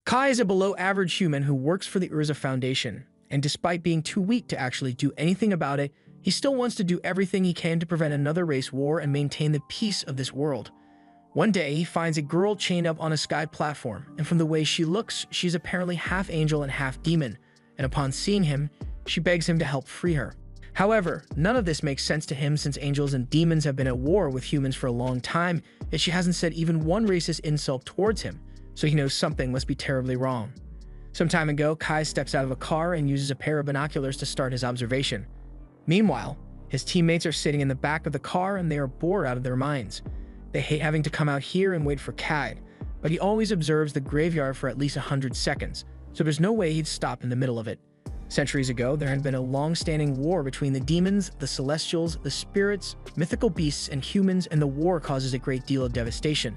Kai is a below-average human who works for the Urza Foundation, and despite being too weak to actually do anything about it, he still wants to do everything he can to prevent another race war and maintain the peace of this world. One day, he finds a girl chained up on a sky platform, and from the way she looks, she's apparently half angel and half demon, and upon seeing him, she begs him to help free her. However, none of this makes sense to him since angels and demons have been at war with humans for a long time, yet she hasn't said even one racist insult towards him, so he knows something must be terribly wrong. Some time ago, Kai steps out of a car and uses a pair of binoculars to start his observation. Meanwhile, his teammates are sitting in the back of the car and they are bored out of their minds. They hate having to come out here and wait for Kai, but he always observes the graveyard for at least 100 seconds, so there's no way he'd stop in the middle of it. Centuries ago, there had been a long-standing war between the demons, the celestials, the spirits, mythical beasts, and humans, and the war causes a great deal of devastation.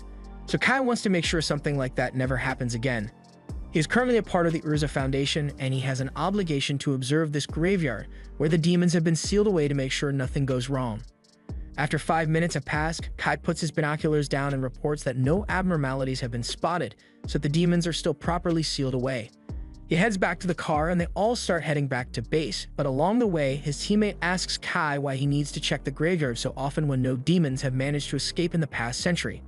So Kai wants to make sure something like that never happens again. He is currently a part of the Urza Foundation, and he has an obligation to observe this graveyard, where the demons have been sealed away to make sure nothing goes wrong. After 5 minutes have passed, Kai puts his binoculars down and reports that no abnormalities have been spotted, so the demons are still properly sealed away. He heads back to the car and they all start heading back to base, but along the way, his teammate asks Kai why he needs to check the graveyard so often when no demons have managed to escape in the past century.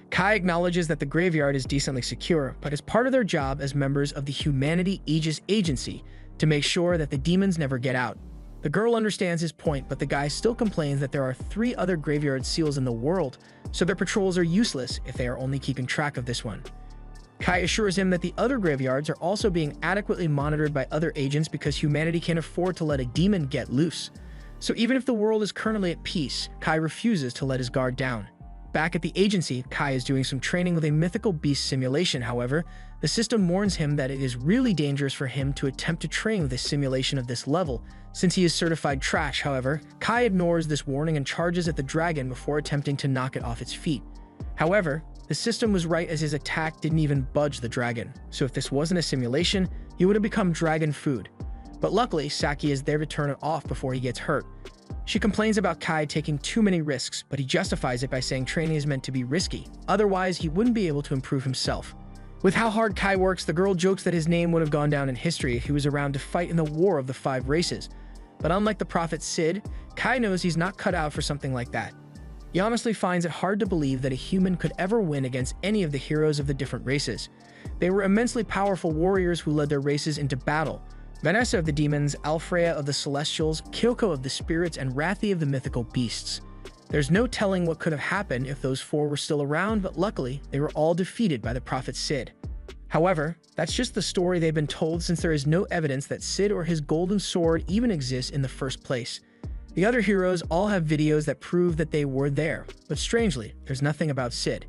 Kai acknowledges that the graveyard is decently secure, but is part of their job as members of the Humanity Aegis Agency to make sure that the demons never get out. The girl understands his point, but the guy still complains that there are 3 other graveyard seals in the world, so their patrols are useless if they are only keeping track of this one. Kai assures him that the other graveyards are also being adequately monitored by other agents because humanity can't afford to let a demon get loose. So even if the world is currently at peace, Kai refuses to let his guard down. Back at the agency, Kai is doing some training with a mythical beast simulation. However, the system warns him that it is really dangerous for him to attempt to train with a simulation of this level, since he is certified trash. However, Kai ignores this warning and charges at the dragon before attempting to knock it off its feet. However, the system was right as his attack didn't even budge the dragon, so if this wasn't a simulation, he would have become dragon food. But luckily, Saki is there to turn it off before he gets hurt. She complains about Kai taking too many risks, but he justifies it by saying training is meant to be risky, otherwise he wouldn't be able to improve himself. With how hard Kai works, the girl jokes that his name would have gone down in history if he was around to fight in the War of the 5 Races. But unlike the prophet Sid, Kai knows he's not cut out for something like that. He honestly finds it hard to believe that a human could ever win against any of the heroes of the different races. They were immensely powerful warriors who led their races into battle. Vanessa of the demons, Alfreya of the celestials, Kyoko of the spirits, and Rathi of the mythical beasts. There's no telling what could have happened if those 4 were still around, but luckily, they were all defeated by the prophet Sid. However, that's just the story they've been told since there is no evidence that Sid or his golden sword even exists in the first place. The other heroes all have videos that prove that they were there, but strangely, there's nothing about Sid.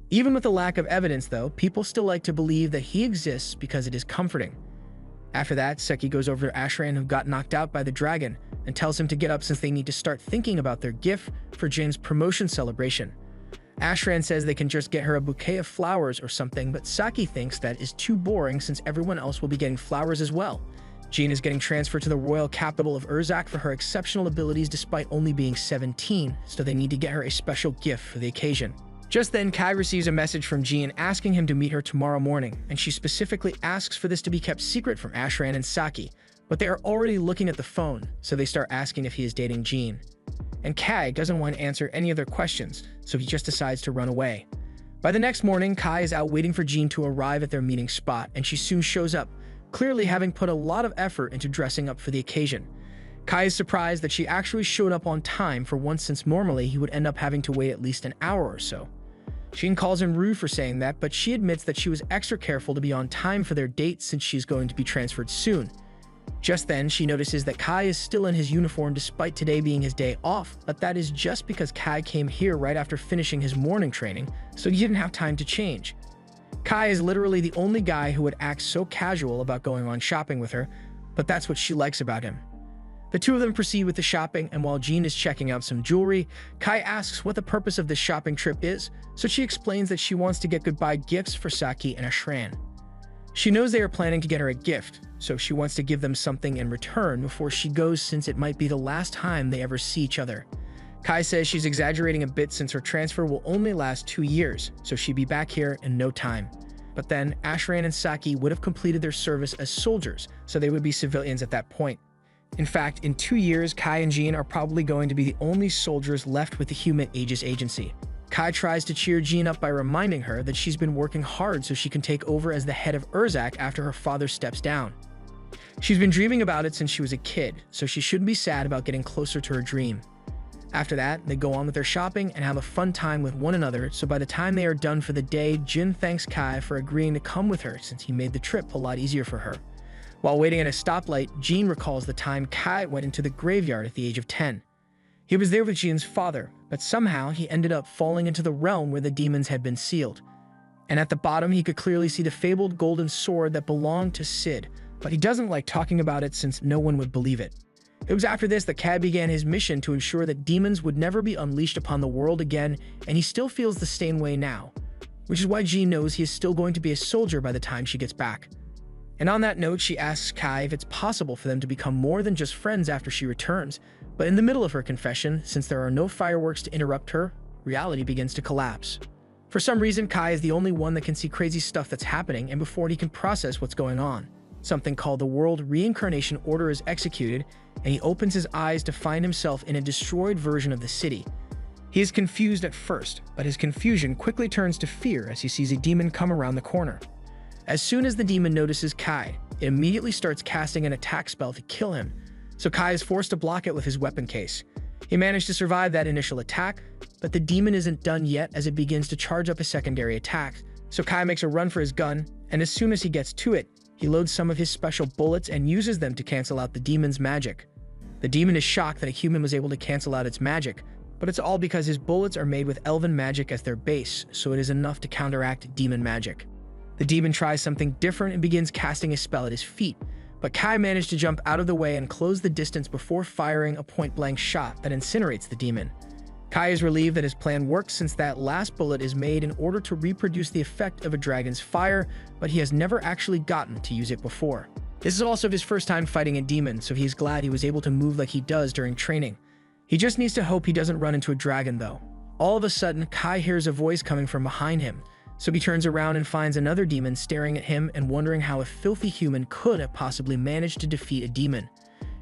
Even with the lack of evidence though, people still like to believe that he exists because it is comforting. After that, Seki goes over to Ashran, who got knocked out by the dragon, and tells him to get up since they need to start thinking about their gift for Jin's promotion celebration. Ashran says they can just get her a bouquet of flowers or something, but Saki thinks that is too boring since everyone else will be getting flowers as well. Jin is getting transferred to the royal capital of Urzak for her exceptional abilities despite only being 17, so they need to get her a special gift for the occasion. Just then, Kai receives a message from Jin asking him to meet her tomorrow morning, and she specifically asks for this to be kept secret from Ashran and Saki, but they are already looking at the phone, so they start asking if he is dating Jin. And Kai doesn't want to answer any of their questions, so he just decides to run away. By the next morning, Kai is out waiting for Jin to arrive at their meeting spot, and she soon shows up, clearly having put a lot of effort into dressing up for the occasion. Kai is surprised that she actually showed up on time for once since normally he would end up having to wait at least an hour or so. Jin calls him rude for saying that, but she admits that she was extra careful to be on time for their date since she's going to be transferred soon. Just then, she notices that Kai is still in his uniform despite today being his day off, but that is just because Kai came here right after finishing his morning training, so he didn't have time to change. Kai is literally the only guy who would act so casual about going on shopping with her, but that's what she likes about him. The two of them proceed with the shopping, and while Jin is checking out some jewelry, Kai asks what the purpose of this shopping trip is, so she explains that she wants to get goodbye gifts for Saki and Ashran. She knows they are planning to get her a gift, so she wants to give them something in return before she goes since it might be the last time they ever see each other. Kai says she's exaggerating a bit since her transfer will only last 2 years, so she'll be back here in no time. But then, Ashran and Saki would have completed their service as soldiers, so they would be civilians at that point. In fact, in 2 years, Kai and Jean are probably going to be the only soldiers left with the human Aegis agency. Kai tries to cheer Jean up by reminding her that she's been working hard so she can take over as the head of Urzak after her father steps down. She's been dreaming about it since she was a kid, so she shouldn't be sad about getting closer to her dream. After that, they go on with their shopping and have a fun time with one another, so by the time they are done for the day, Jin thanks Kai for agreeing to come with her since he made the trip a lot easier for her. While waiting at a stoplight, Jean recalls the time Kai went into the graveyard at the age of 10. He was there with Jean's father, but somehow he ended up falling into the realm where the demons had been sealed. And at the bottom, he could clearly see the fabled golden sword that belonged to Sid, but he doesn't like talking about it since no one would believe it. It was after this that Kai began his mission to ensure that demons would never be unleashed upon the world again, and he still feels the same way now, which is why Jean knows he is still going to be a soldier by the time she gets back. And on that note, she asks Kai if it's possible for them to become more than just friends after she returns, but in the middle of her confession, since there are no fireworks to interrupt her, reality begins to collapse. For some reason, Kai is the only one that can see crazy stuff that's happening, and before he can process what's going on, something called the World Reincarnation Order is executed, and he opens his eyes to find himself in a destroyed version of the city. He is confused at first, but his confusion quickly turns to fear as he sees a demon come around the corner. As soon as the demon notices Kai, it immediately starts casting an attack spell to kill him, so Kai is forced to block it with his weapon case. He managed to survive that initial attack, but the demon isn't done yet as it begins to charge up a secondary attack, so Kai makes a run for his gun, and as soon as he gets to it, he loads some of his special bullets and uses them to cancel out the demon's magic. The demon is shocked that a human was able to cancel out its magic, but it's all because his bullets are made with elven magic as their base, so it is enough to counteract demon magic. The demon tries something different and begins casting a spell at his feet, but Kai managed to jump out of the way and close the distance before firing a point-blank shot that incinerates the demon. Kai is relieved that his plan works since that last bullet is made in order to reproduce the effect of a dragon's fire, but he has never actually gotten to use it before. This is also his first time fighting a demon, so he's glad he was able to move like he does during training. He just needs to hope he doesn't run into a dragon though. All of a sudden, Kai hears a voice coming from behind him, so he turns around and finds another demon staring at him and wondering how a filthy human could have possibly managed to defeat a demon.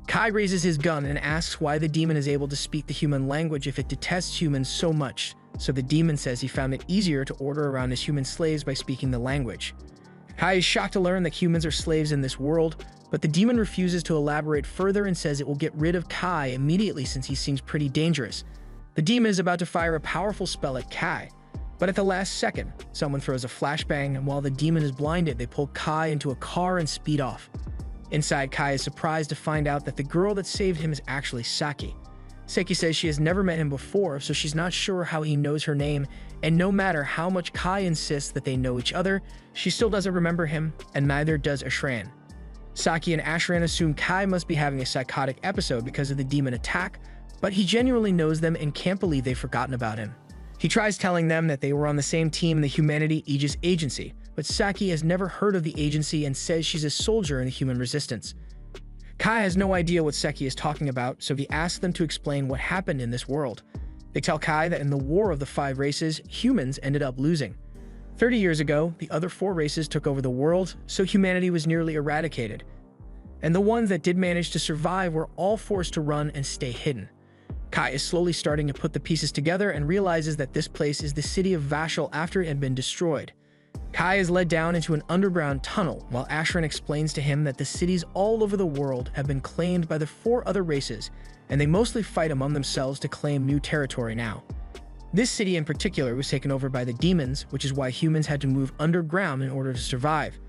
Kai raises his gun and asks why the demon is able to speak the human language if it detests humans so much, so the demon says he found it easier to order around his human slaves by speaking the language. Kai is shocked to learn that humans are slaves in this world, but the demon refuses to elaborate further and says it will get rid of Kai immediately since he seems pretty dangerous. The demon is about to fire a powerful spell at Kai, but at the last second, someone throws a flashbang, and while the demon is blinded, they pull Kai into a car and speed off. Inside, Kai is surprised to find out that the girl that saved him is actually Saki. Saki says she has never met him before, so she's not sure how he knows her name, and no matter how much Kai insists that they know each other, she still doesn't remember him, and neither does Ashran. Saki and Ashran assume Kai must be having a psychotic episode because of the demon attack, but he genuinely knows them and can't believe they've forgotten about him. He tries telling them that they were on the same team in the Humanity Aegis Agency, but Saki has never heard of the agency and says she's a soldier in the human resistance. Kai has no idea what Seki is talking about, so he asks them to explain what happened in this world. They tell Kai that in the War of the Five Races, humans ended up losing. 30 years ago, the other 4 races took over the world, so humanity was nearly eradicated. And the ones that did manage to survive were all forced to run and stay hidden. Kai is slowly starting to put the pieces together and realizes that this place is the city of Vashel after it had been destroyed. Kai is led down into an underground tunnel while Ashran explains to him that the cities all over the world have been claimed by the 4 other races, and they mostly fight among themselves to claim new territory now. This city in particular was taken over by the demons, which is why humans had to move underground in order to survive.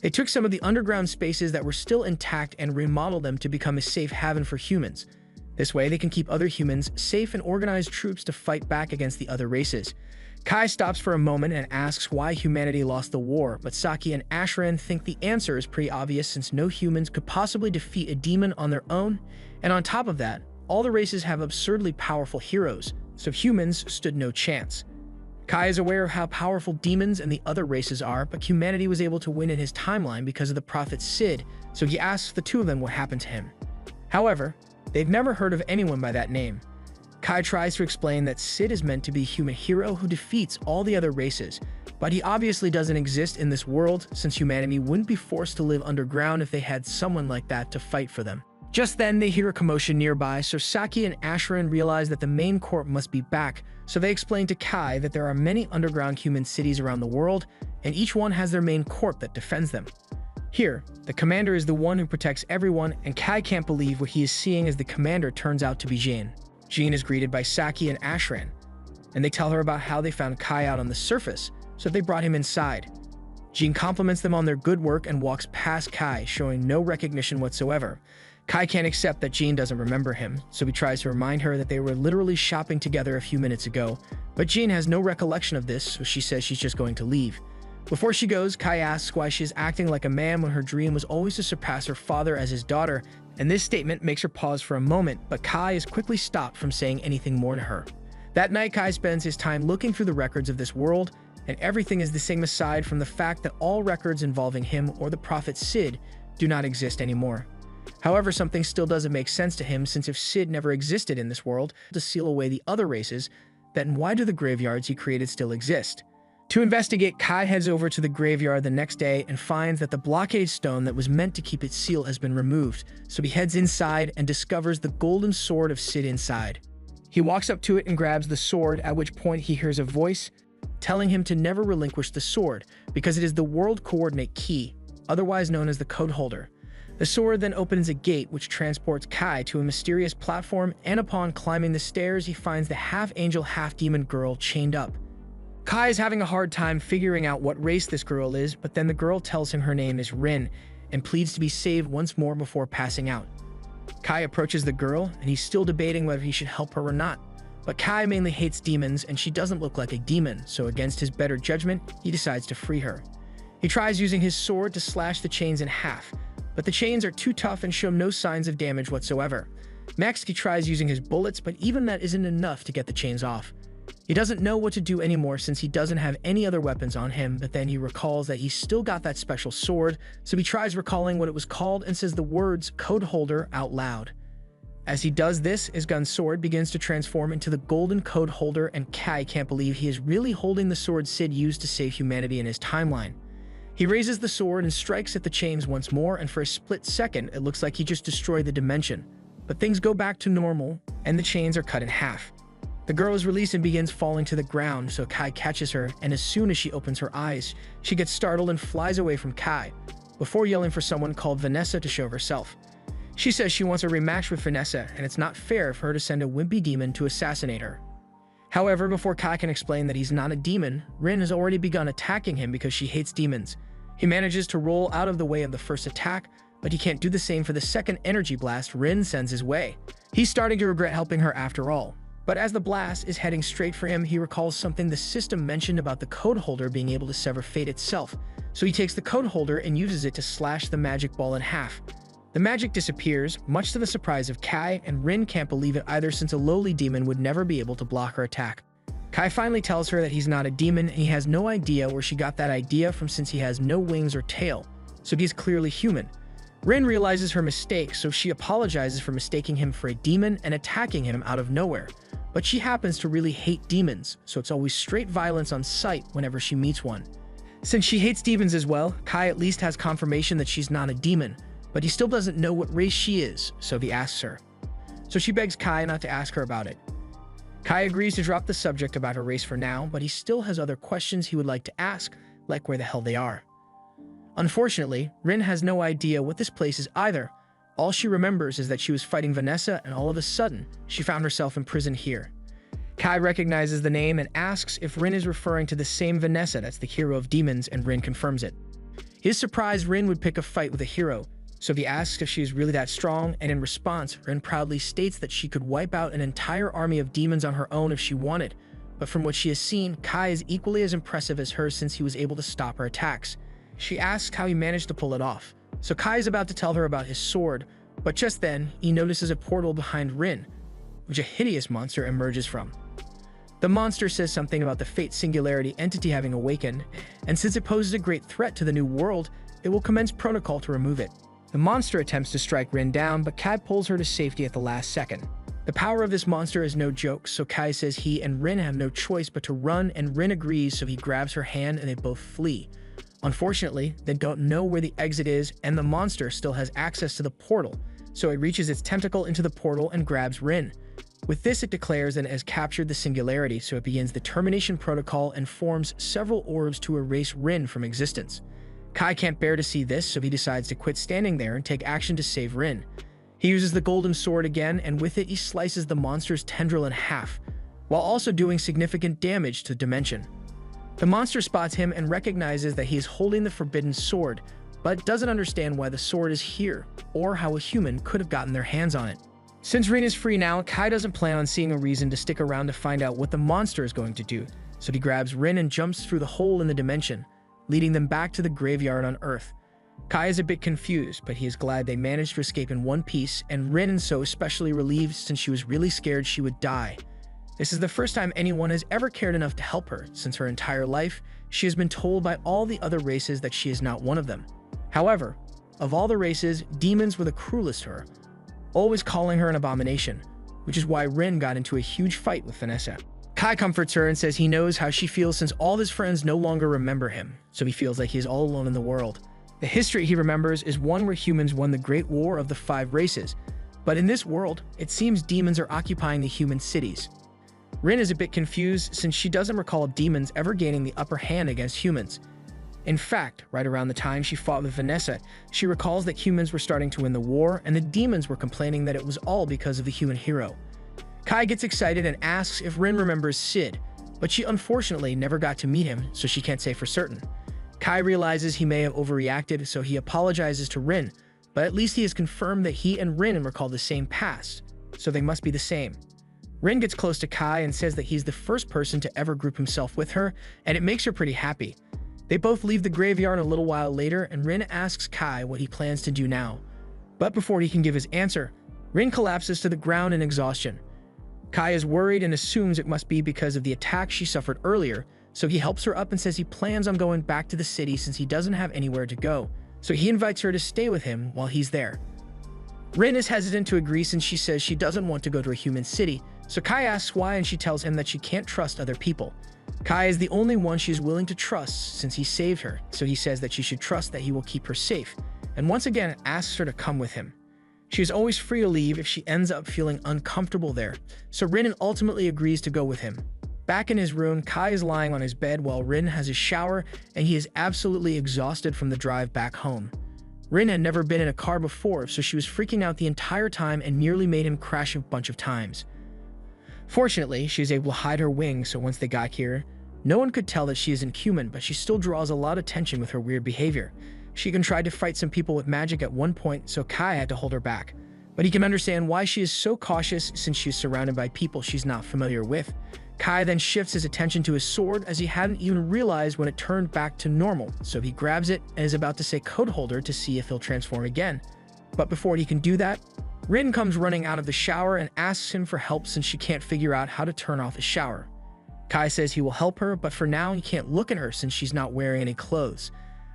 They took some of the underground spaces that were still intact and remodeled them to become a safe haven for humans. This way, they can keep other humans safe and organize troops to fight back against the other races. Kai stops for a moment and asks why humanity lost the war, but Saki and Ashran think the answer is pretty obvious since no humans could possibly defeat a demon on their own, and on top of that, all the races have absurdly powerful heroes, so humans stood no chance. Kai is aware of how powerful demons and the other races are, but humanity was able to win in his timeline because of the prophet Sid, so he asks the 2 of them what happened to him. However, they've never heard of anyone by that name. Kai tries to explain that Sid is meant to be a human hero who defeats all the other races, But he obviously doesn't exist in this world, since humanity wouldn't be forced to live underground if they had someone like that to fight for them. Just then, they hear a commotion nearby, so Saki and Ashran realize that the main corp must be back, so they explain to Kai that there are many underground human cities around the world, and each one has their main corp that defends them. Here, the commander is the one who protects everyone, and Kai can't believe what he is seeing as the commander turns out to be Jane. Jane is greeted by Saki and Ashran, and they tell her about how they found Kai out on the surface, so they brought him inside. Jane compliments them on their good work and walks past Kai, showing no recognition whatsoever. Kai can't accept that Jane doesn't remember him, so he tries to remind her that they were literally shopping together a few minutes ago, but Jane has no recollection of this, so she says she's just going to leave. Before she goes, Kai asks why she is acting like a man when her dream was always to surpass her father as his daughter, and this statement makes her pause for a moment, but Kai is quickly stopped from saying anything more to her. That night, Kai spends his time looking through the records of this world, and everything is the same aside from the fact that all records involving him or the prophet Sid do not exist anymore. However, something still doesn't make sense to him, since if Sid never existed in this world to seal away the other races, then why do the graveyards he created still exist? To investigate, Kai heads over to the graveyard the next day and finds that the blockade stone that was meant to keep its seal has been removed, so he heads inside and discovers the golden sword of Sid inside. He walks up to it and grabs the sword, at which point he hears a voice telling him to never relinquish the sword, because it is the world coordinate key, otherwise known as the code holder. The sword then opens a gate which transports Kai to a mysterious platform, and upon climbing the stairs he finds the half-angel, half-demon girl chained up. Kai is having a hard time figuring out what race this girl is, but then the girl tells him her name is Rin and pleads to be saved once more before passing out. Kai approaches the girl, and he's still debating whether he should help her or not. But Kai mainly hates demons, and she doesn't look like a demon, so against his better judgment, he decides to free her. He tries using his sword to slash the chains in half, but the chains are too tough and show no signs of damage whatsoever. Next, he tries using his bullets, but even that isn't enough to get the chains off. He doesn't know what to do anymore since he doesn't have any other weapons on him, but then he recalls that he's still got that special sword, so he tries recalling what it was called and says the words code holder out loud. As he does this, his gun sword begins to transform into the golden code holder, and Kai can't believe he is really holding the sword Sid used to save humanity in his timeline. He raises the sword and strikes at the chains once more, and for a split second, it looks like he just destroyed the dimension. But things go back to normal, and the chains are cut in half. The girl is released and begins falling to the ground, so Kai catches her, and as soon as she opens her eyes, she gets startled and flies away from Kai, before yelling for someone called Vanessa to show herself. She says she wants a rematch with Vanessa, and it's not fair for her to send a wimpy demon to assassinate her. However, before Kai can explain that he's not a demon, Rin has already begun attacking him because she hates demons. He manages to roll out of the way of the first attack, but he can't do the same for the second energy blast Rin sends his way. He's starting to regret helping her after all. But as the blast is heading straight for him, he recalls something the system mentioned about the code holder being able to sever fate itself. So he takes the code holder and uses it to slash the magic ball in half. The magic disappears, much to the surprise of Kai, and Rin can't believe it either since a lowly demon would never be able to block her attack. Kai finally tells her that he's not a demon, and he has no idea where she got that idea from since he has no wings or tail, so he's clearly human. Rin realizes her mistake, so she apologizes for mistaking him for a demon and attacking him out of nowhere. But she happens to really hate demons, so it's always straight violence on sight whenever she meets one. Since she hates demons as well, Kai at least has confirmation that she's not a demon, but he still doesn't know what race she is, so he asks her. So she begs Kai not to ask her about it. Kai agrees to drop the subject about her race for now, but he still has other questions he would like to ask, like where the hell they are. Unfortunately, Rin has no idea what this place is either. All she remembers is that she was fighting Vanessa, and all of a sudden, she found herself imprisoned here. Kai recognizes the name and asks if Rin is referring to the same Vanessa that's the hero of demons, and Rin confirms it. He is surprised Rin would pick a fight with a hero, so he asks if she is really that strong, and in response, Rin proudly states that she could wipe out an entire army of demons on her own if she wanted, but from what she has seen, Kai is equally as impressive as her since he was able to stop her attacks. She asks how he managed to pull it off, so Kai is about to tell her about his sword, but just then, he notices a portal behind Rin, which a hideous monster emerges from. The monster says something about the Fate Singularity entity having awakened, and since it poses a great threat to the new world, it will commence protocol to remove it. The monster attempts to strike Rin down, but Kai pulls her to safety at the last second. The power of this monster is no joke, so Kai says he and Rin have no choice but to run, and Rin agrees, so he grabs her hand and they both flee. Unfortunately, they don't know where the exit is, and the monster still has access to the portal, so it reaches its tentacle into the portal and grabs Rin. With this, it declares that it has captured the singularity, so it begins the termination protocol and forms several orbs to erase Rin from existence. Kai can't bear to see this, so he decides to quit standing there and take action to save Rin. He uses the golden sword again, and with it he slices the monster's tendril in half, while also doing significant damage to Dimension. The monster spots him and recognizes that he is holding the forbidden sword, but doesn't understand why the sword is here, or how a human could have gotten their hands on it. Since Rin is free now, Kai doesn't plan on seeing a reason to stick around to find out what the monster is going to do, so he grabs Rin and jumps through the hole in the dimension, leading them back to the graveyard on Earth. Kai is a bit confused, but he is glad they managed to escape in one piece, and Rin is so especially relieved since she was really scared she would die. This is the first time anyone has ever cared enough to help her. Since her entire life, she has been told by all the other races that she is not one of them. However, of all the races, demons were the cruelest to her, always calling her an abomination, which is why Rin got into a huge fight with Vanessa. Kai comforts her and says he knows how she feels since all his friends no longer remember him, so he feels like he is all alone in the world. The history he remembers is one where humans won the Great War of the 5 races, but in this world, it seems demons are occupying the human cities. Rin is a bit confused since she doesn't recall demons ever gaining the upper hand against humans. In fact, right around the time she fought with Vanessa, she recalls that humans were starting to win the war and the demons were complaining that it was all because of the human hero. Kai gets excited and asks if Rin remembers Sid, but she unfortunately never got to meet him, so she can't say for certain. Kai realizes he may have overreacted, so he apologizes to Rin, but at least he has confirmed that he and Rin recall the same past, so they must be the same. Rin gets close to Kai and says that he's the first person to ever group himself with her, and it makes her pretty happy. They both leave the graveyard a little while later, and Rin asks Kai what he plans to do now. But before he can give his answer, Rin collapses to the ground in exhaustion. Kai is worried and assumes it must be because of the attack she suffered earlier, so he helps her up and says he plans on going back to the city since he doesn't have anywhere to go, so he invites her to stay with him while he's there. Rin is hesitant to agree since she says she doesn't want to go to a human city, so Kai asks why and she tells him that she can't trust other people. Kai is the only one she is willing to trust since he saved her, so he says that she should trust that he will keep her safe, and once again asks her to come with him. She is always free to leave if she ends up feeling uncomfortable there, so Rin ultimately agrees to go with him. Back in his room, Kai is lying on his bed while Rin has a shower, and he is absolutely exhausted from the drive back home. Rin had never been in a car before, so she was freaking out the entire time and nearly made him crash a bunch of times. Fortunately, she is able to hide her wings, so once they got here, no one could tell that she isn't human, but she still draws a lot of attention with her weird behavior. She even tried to fight some people with magic at one point, so Kai had to hold her back. But he can understand why she is so cautious since she is surrounded by people she's not familiar with. Kai then shifts his attention to his sword as he hadn't even realized when it turned back to normal, so he grabs it and is about to say code holder to see if he'll transform again. But before he can do that, Rin comes running out of the shower and asks him for help since she can't figure out how to turn off the shower. Kai says he will help her, but for now he can't look at her since she's not wearing any clothes.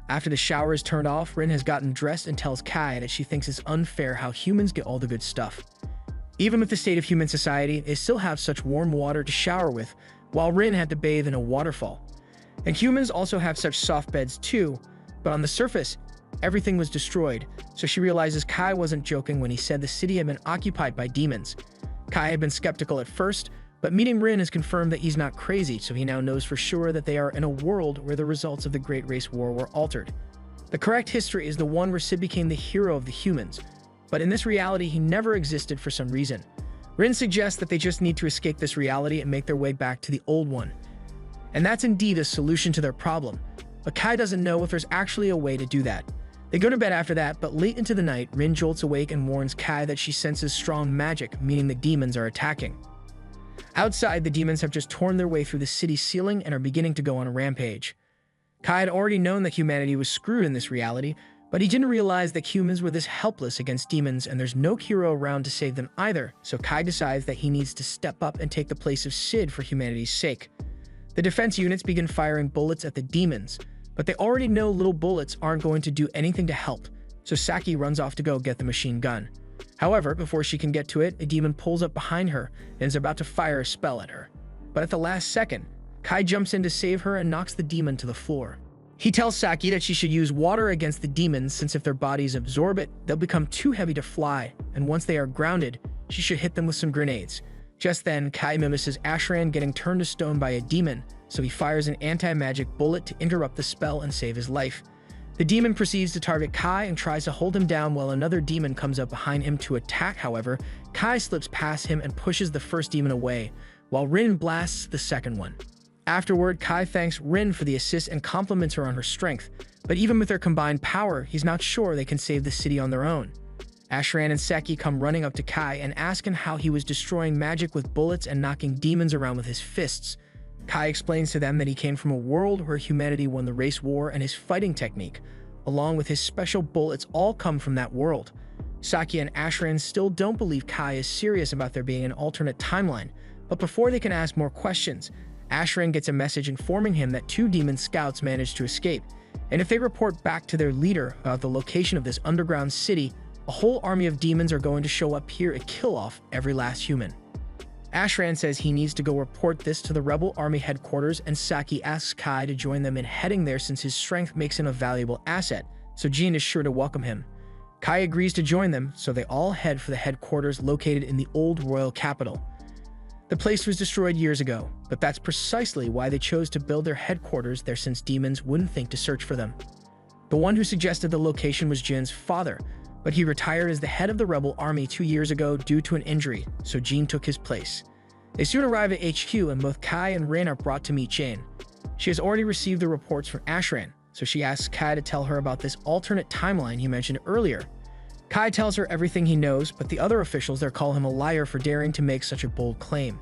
After the shower is turned off, Rin has gotten dressed and tells Kai that she thinks it's unfair how humans get all the good stuff. Even with the state of human society, they still have such warm water to shower with, while Rin had to bathe in a waterfall. And humans also have such soft beds too, but on the surface, everything was destroyed, so she realizes Kai wasn't joking when he said the city had been occupied by demons. Kai had been skeptical at first, but meeting Rin has confirmed that he's not crazy, so he now knows for sure that they are in a world where the results of the Great Race War were altered. The correct history is the one where Sid became the hero of the humans, but in this reality he never existed for some reason. Rin suggests that they just need to escape this reality and make their way back to the old one. And that's indeed a solution to their problem, but Kai doesn't know if there's actually a way to do that. They go to bed after that, but late into the night, Rin jolts awake and warns Kai that she senses strong magic, meaning the demons are attacking. Outside, the demons have just torn their way through the city ceiling and are beginning to go on a rampage. Kai had already known that humanity was screwed in this reality, but he didn't realize that humans were this helpless against demons and there's no hero around to save them either, so Kai decides that he needs to step up and take the place of Sid for humanity's sake. The defense units begin firing bullets at the demons, but they already know little bullets aren't going to do anything to help, so Saki runs off to go get the machine gun. However, before she can get to it, a demon pulls up behind her and is about to fire a spell at her. But at the last second, Kai jumps in to save her and knocks the demon to the floor. He tells Saki that she should use water against the demons since if their bodies absorb it, they'll become too heavy to fly, and once they are grounded, she should hit them with some grenades. Just then, Kai mimics Ashran getting turned to stone by a demon, so he fires an anti-magic bullet to interrupt the spell and save his life. The demon proceeds to target Kai and tries to hold him down while another demon comes up behind him to attack. However, Kai slips past him and pushes the first demon away, while Rin blasts the second one. Afterward, Kai thanks Rin for the assist and compliments her on her strength, but even with their combined power, he's not sure they can save the city on their own. Ashran and Seki come running up to Kai and ask him how he was destroying magic with bullets and knocking demons around with his fists. Kai explains to them that he came from a world where humanity won the race war, and his fighting technique, along with his special bullets, all come from that world. Saki and Ashran still don't believe Kai is serious about there being an alternate timeline, but before they can ask more questions, Ashran gets a message informing him that 2 demon scouts managed to escape, and if they report back to their leader about the location of this underground city, a whole army of demons are going to show up here and kill off every last human. Ashran says he needs to go report this to the rebel army headquarters, and Saki asks Kai to join them in heading there since his strength makes him a valuable asset, so Jean is sure to welcome him. Kai agrees to join them, so they all head for the headquarters located in the old royal capital. The place was destroyed years ago, but that's precisely why they chose to build their headquarters there since demons wouldn't think to search for them. The one who suggested the location was Jin's father, but he retired as the head of the rebel army 2 years ago due to an injury, so Jin took his place. They soon arrive at HQ and both Kai and Rin are brought to meet Jane. She has already received the reports from Ashran, so she asks Kai to tell her about this alternate timeline he mentioned earlier. Kai tells her everything he knows, but the other officials there call him a liar for daring to make such a bold claim.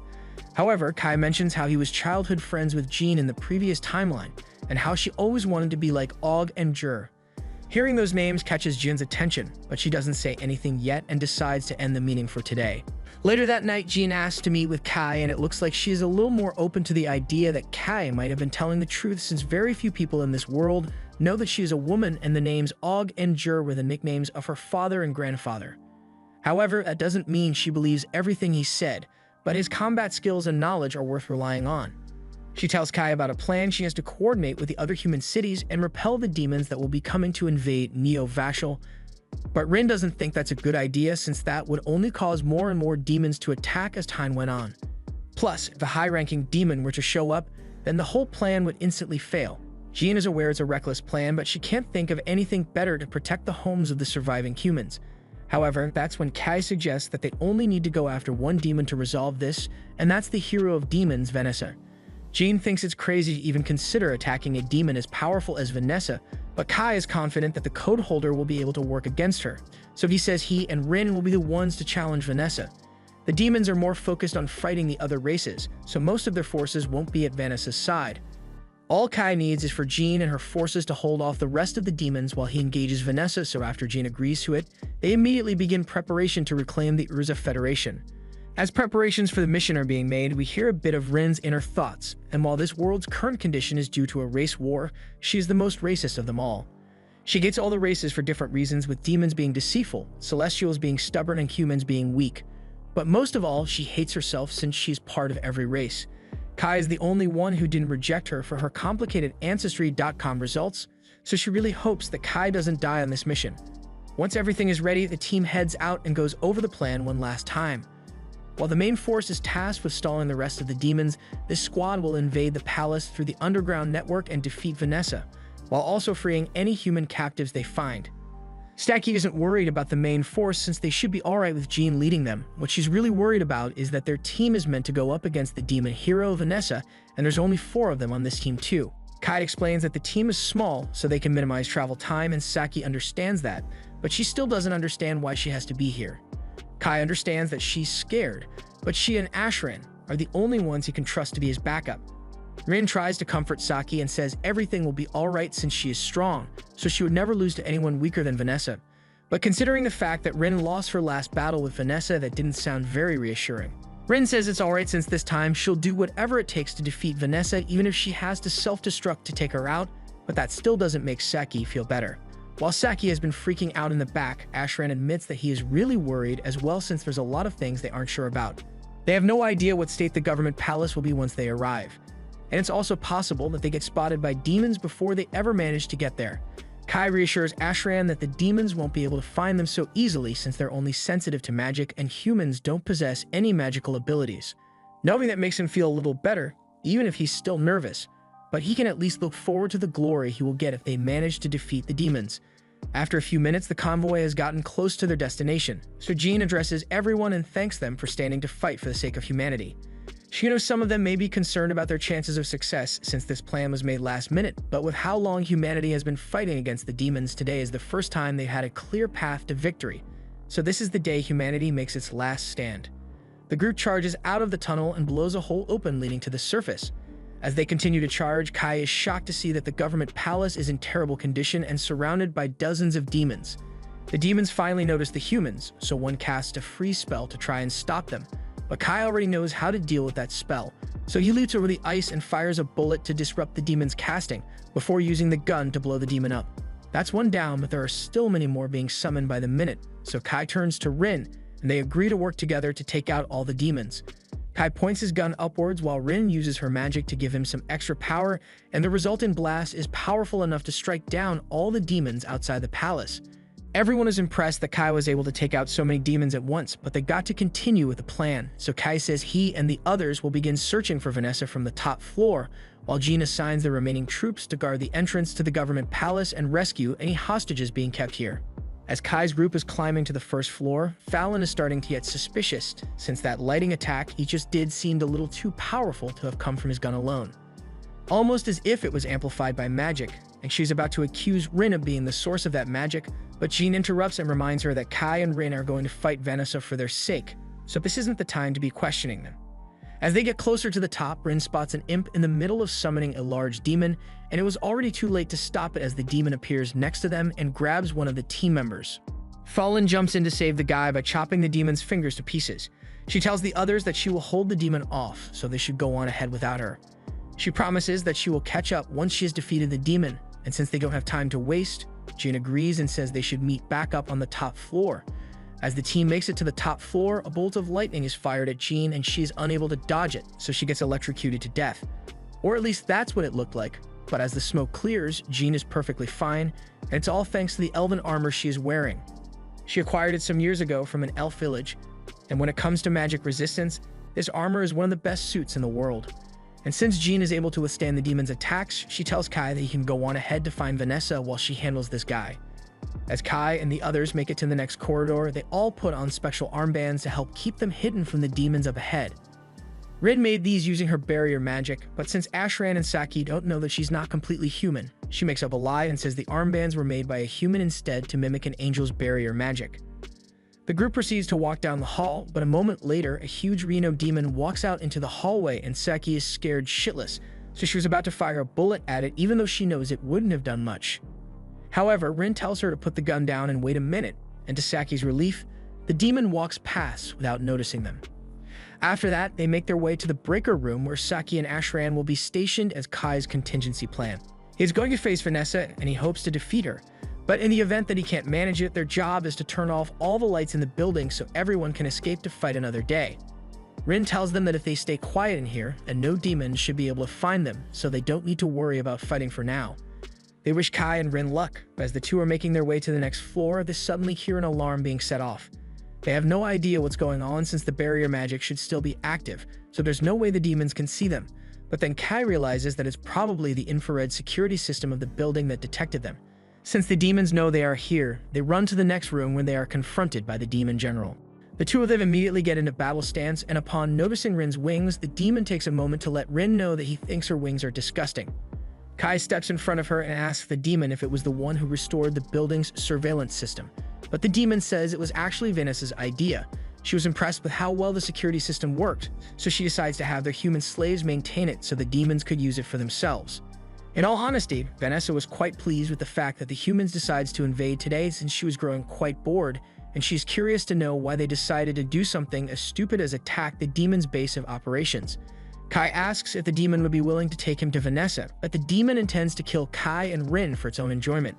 However, Kai mentions how he was childhood friends with Jean in the previous timeline, and how she always wanted to be like Og and Jur. Hearing those names catches Jin's attention, but she doesn't say anything yet and decides to end the meeting for today. Later that night, Jean asks to meet with Kai, and it looks like she is a little more open to the idea that Kai might have been telling the truth, since very few people in this world know that she is a woman and the names Og and Jur were the nicknames of her father and grandfather. However, that doesn't mean she believes everything he said, but his combat skills and knowledge are worth relying on. She tells Kai about a plan she has to coordinate with the other human cities and repel the demons that will be coming to invade Neo-Vashel. But Rin doesn't think that's a good idea, since that would only cause more and more demons to attack as time went on. Plus, if a high-ranking demon were to show up, then the whole plan would instantly fail. Jean is aware it's a reckless plan, but she can't think of anything better to protect the homes of the surviving humans. However, that's when Kai suggests that they only need to go after one demon to resolve this, and that's the hero of demons, Vanessa. Jean thinks it's crazy to even consider attacking a demon as powerful as Vanessa, but Kai is confident that the code holder will be able to work against her, so he says he and Rin will be the ones to challenge Vanessa. The demons are more focused on fighting the other races, so most of their forces won't be at Vanessa's side. All Kai needs is for Jean and her forces to hold off the rest of the demons while he engages Vanessa, so after Jean agrees to it, they immediately begin preparation to reclaim the Urza Federation. As preparations for the mission are being made, we hear a bit of Rin's inner thoughts, and while this world's current condition is due to a race war, she is the most racist of them all. She hates all the races for different reasons, with demons being deceitful, celestials being stubborn, and humans being weak. But most of all, she hates herself since she's part of every race. Kai is the only one who didn't reject her for her complicated Ancestry.com results, so she really hopes that Kai doesn't die on this mission. Once everything is ready, the team heads out and goes over the plan one last time. While the main force is tasked with stalling the rest of the demons, this squad will invade the palace through the underground network and defeat Vanessa, while also freeing any human captives they find. Stacky isn't worried about the main force since they should be alright with Jean leading them. What she's really worried about is that their team is meant to go up against the demon hero Vanessa, and there's only 4 of them on this team too. Kai explains that the team is small so they can minimize travel time, and Saki understands that, but she still doesn't understand why she has to be here. Kai understands that she's scared, but she and Ashran are the only ones he can trust to be his backup. Rin tries to comfort Saki and says everything will be alright since she is strong, so she would never lose to anyone weaker than Vanessa. But considering the fact that Rin lost her last battle with Vanessa, that didn't sound very reassuring. Rin says it's alright since this time she'll do whatever it takes to defeat Vanessa, even if she has to self-destruct to take her out, but that still doesn't make Saki feel better. While Saki has been freaking out in the back, Ashran admits that he is really worried as well since there's a lot of things they aren't sure about. They have no idea what state the government palace will be once they arrive. And it's also possible that they get spotted by demons before they ever manage to get there. Kai reassures Ashran that the demons won't be able to find them so easily since they're only sensitive to magic and humans don't possess any magical abilities. Knowing that makes him feel a little better, even if he's still nervous, but he can at least look forward to the glory he will get if they manage to defeat the demons. After a few minutes, the convoy has gotten close to their destination, so Jean addresses everyone and thanks them for standing to fight for the sake of humanity. She knows some of them may be concerned about their chances of success since this plan was made last minute, but with how long humanity has been fighting against the demons, today is the first time they've had a clear path to victory. So this is the day humanity makes its last stand. The group charges out of the tunnel and blows a hole open leading to the surface. As they continue to charge, Kai is shocked to see that the government palace is in terrible condition and surrounded by dozens of demons. The demons finally notice the humans, so one casts a freeze spell to try and stop them. But Kai already knows how to deal with that spell, so he leaps over the ice and fires a bullet to disrupt the demon's casting, before using the gun to blow the demon up. That's one down, but there are still many more being summoned by the minute, so Kai turns to Rin, and they agree to work together to take out all the demons. Kai points his gun upwards while Rin uses her magic to give him some extra power, and the resultant blast is powerful enough to strike down all the demons outside the palace. Everyone is impressed that Kai was able to take out so many demons at once, but they got to continue with the plan, so Kai says he and the others will begin searching for Vanessa from the top floor, while Jean assigns the remaining troops to guard the entrance to the government palace and rescue any hostages being kept here. As Kai's group is climbing to the first floor, Fallon is starting to get suspicious, since that lighting attack he just did seemed a little too powerful to have come from his gun alone. Almost as if it was amplified by magic, and she's about to accuse Rin of being the source of that magic, but Jean interrupts and reminds her that Kai and Rin are going to fight Vanessa for their sake, so this isn't the time to be questioning them. As they get closer to the top, Rin spots an imp in the middle of summoning a large demon, and it was already too late to stop it as the demon appears next to them and grabs one of the team members. Fallon jumps in to save the guy by chopping the demon's fingers to pieces. She tells the others that she will hold the demon off, so they should go on ahead without her. She promises that she will catch up once she has defeated the demon, and since they don't have time to waste, Jean agrees and says they should meet back up on the top floor. As the team makes it to the top floor, a bolt of lightning is fired at Jean and she is unable to dodge it, so she gets electrocuted to death. Or at least that's what it looked like. But as the smoke clears, Jean is perfectly fine, and it's all thanks to the elven armor she is wearing. She acquired it some years ago from an elf village, and when it comes to magic resistance, this armor is one of the best suits in the world. And since Jean is able to withstand the demon's attacks, she tells Kai that he can go on ahead to find Vanessa while she handles this guy. As Kai and the others make it to the next corridor, they all put on special armbands to help keep them hidden from the demons up ahead. Rin made these using her barrier magic, but since Ashran and Saki don't know that she's not completely human, she makes up a lie and says the armbands were made by a human instead to mimic an angel's barrier magic. The group proceeds to walk down the hall, but a moment later, a huge Reno demon walks out into the hallway and Saki is scared shitless, so she was about to fire a bullet at it even though she knows it wouldn't have done much. However, Rin tells her to put the gun down and wait a minute, and to Saki's relief, the demon walks past without noticing them. After that, they make their way to the breaker room where Saki and Ashran will be stationed as Kai's contingency plan. He's going to face Vanessa and he hopes to defeat her, but in the event that he can't manage it, their job is to turn off all the lights in the building so everyone can escape to fight another day. Rin tells them that if they stay quiet in here, and no demons should be able to find them, so they don't need to worry about fighting for now. They wish Kai and Rin luck, but as the two are making their way to the next floor, they suddenly hear an alarm being set off. They have no idea what's going on since the barrier magic should still be active, so there's no way the demons can see them. But then Kai realizes that it's probably the infrared security system of the building that detected them. Since the demons know they are here, they run to the next room when they are confronted by the demon general. The two of them immediately get into battle stance, and upon noticing Rin's wings, the demon takes a moment to let Rin know that he thinks her wings are disgusting. Kai steps in front of her and asks the demon if it was the one who restored the building's surveillance system. But the demon says it was actually Vanessa's idea. She was impressed with how well the security system worked, so she decides to have their human slaves maintain it so the demons could use it for themselves. In all honesty, Vanessa was quite pleased with the fact that the humans decides to invade today since she was growing quite bored, and she's curious to know why they decided to do something as stupid as attack the demon's base of operations. Kai asks if the demon would be willing to take him to Vanessa, but the demon intends to kill Kai and Rin for its own enjoyment.